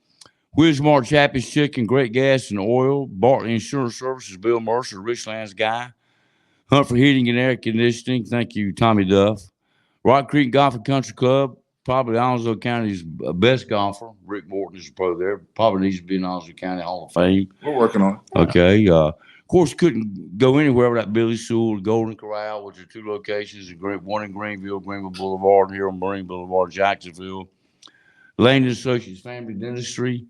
Whizmart Chappie's Chicken, Great Gas and Oil, Bartley Insurance Services, Bill Mercer, Richlands Guy, Hunt for Heating and Air Conditioning, thank you, Tommy Duff. Rock Creek Golf and Country Club, probably Onslow County's best golfer. Rick Morton is a pro there. Probably needs to be in Onslow County Hall of Fame. we're working on it. Okay. Of course, couldn't go anywhere without Billy Sewell, Golden Corral, which are two locations, one in Greenville Boulevard, here on Marine Boulevard, Jacksonville. Lane Associates Family Dentistry,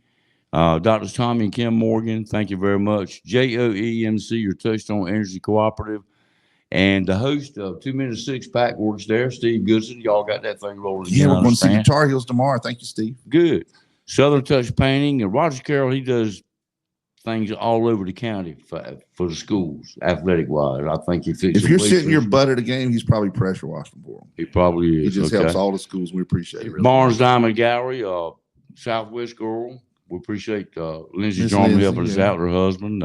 Drs. Tommy and Kim Morgan, thank you very much. JOEMC, your Touchstone Energy Cooperative. And the host of 2 Minute Six Pack works there, Steve Goodson. Y'all got that thing rolling. Yeah, again, I we're going to see the understand. Tar Heels tomorrow. Thank you, Steve. Good. Southern Touch Painting. And Roger Carroll, he does things all over the county for the schools, athletic wise. I think he fixes If you're bleachers. sitting your butt at a game, he's probably pressure washing for them. He probably He is. just okay. helps all the schools. We appreciate it. Barnes Diamond Gallery, Southwest Girl. We appreciate Lindsay Miss Jarman Lindsay, helping us yeah. out, her husband.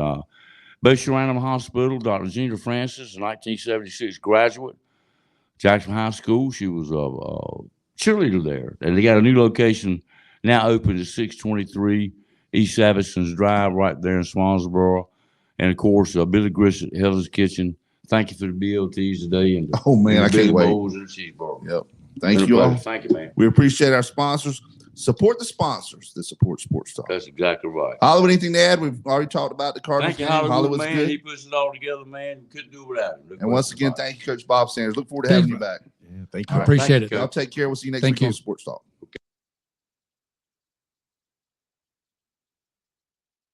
Bayshore Animal Hospital, Dr. Gina Francis, a 1976 graduate, Jackson High School. She was a cheerleader there. And they got a new location now open at 623 East Avison's Drive right there in Swansboro. And, of course, Billy Grissett, Hell's Kitchen. Thank you for the BLTs today. And Oh, man, I the can't big wait. bowls and the cheeseburger. Yep. Thank Been a you all. pleasure. Thank you, man. We appreciate our sponsors. Support the sponsors that support Sports Talk. That's exactly right. Hollywood, anything to add? We've already talked about the Cardinals Thank you, game. Hollywood, Hollywood's man. good. He puts it all together, man. Couldn't do it without him. And once again, thank you, Coach Bob Sanders. Look forward to having you back. Yeah, thank I you. appreciate it. you, Y'all take care. We'll see you next Thank week you. on Sports Talk.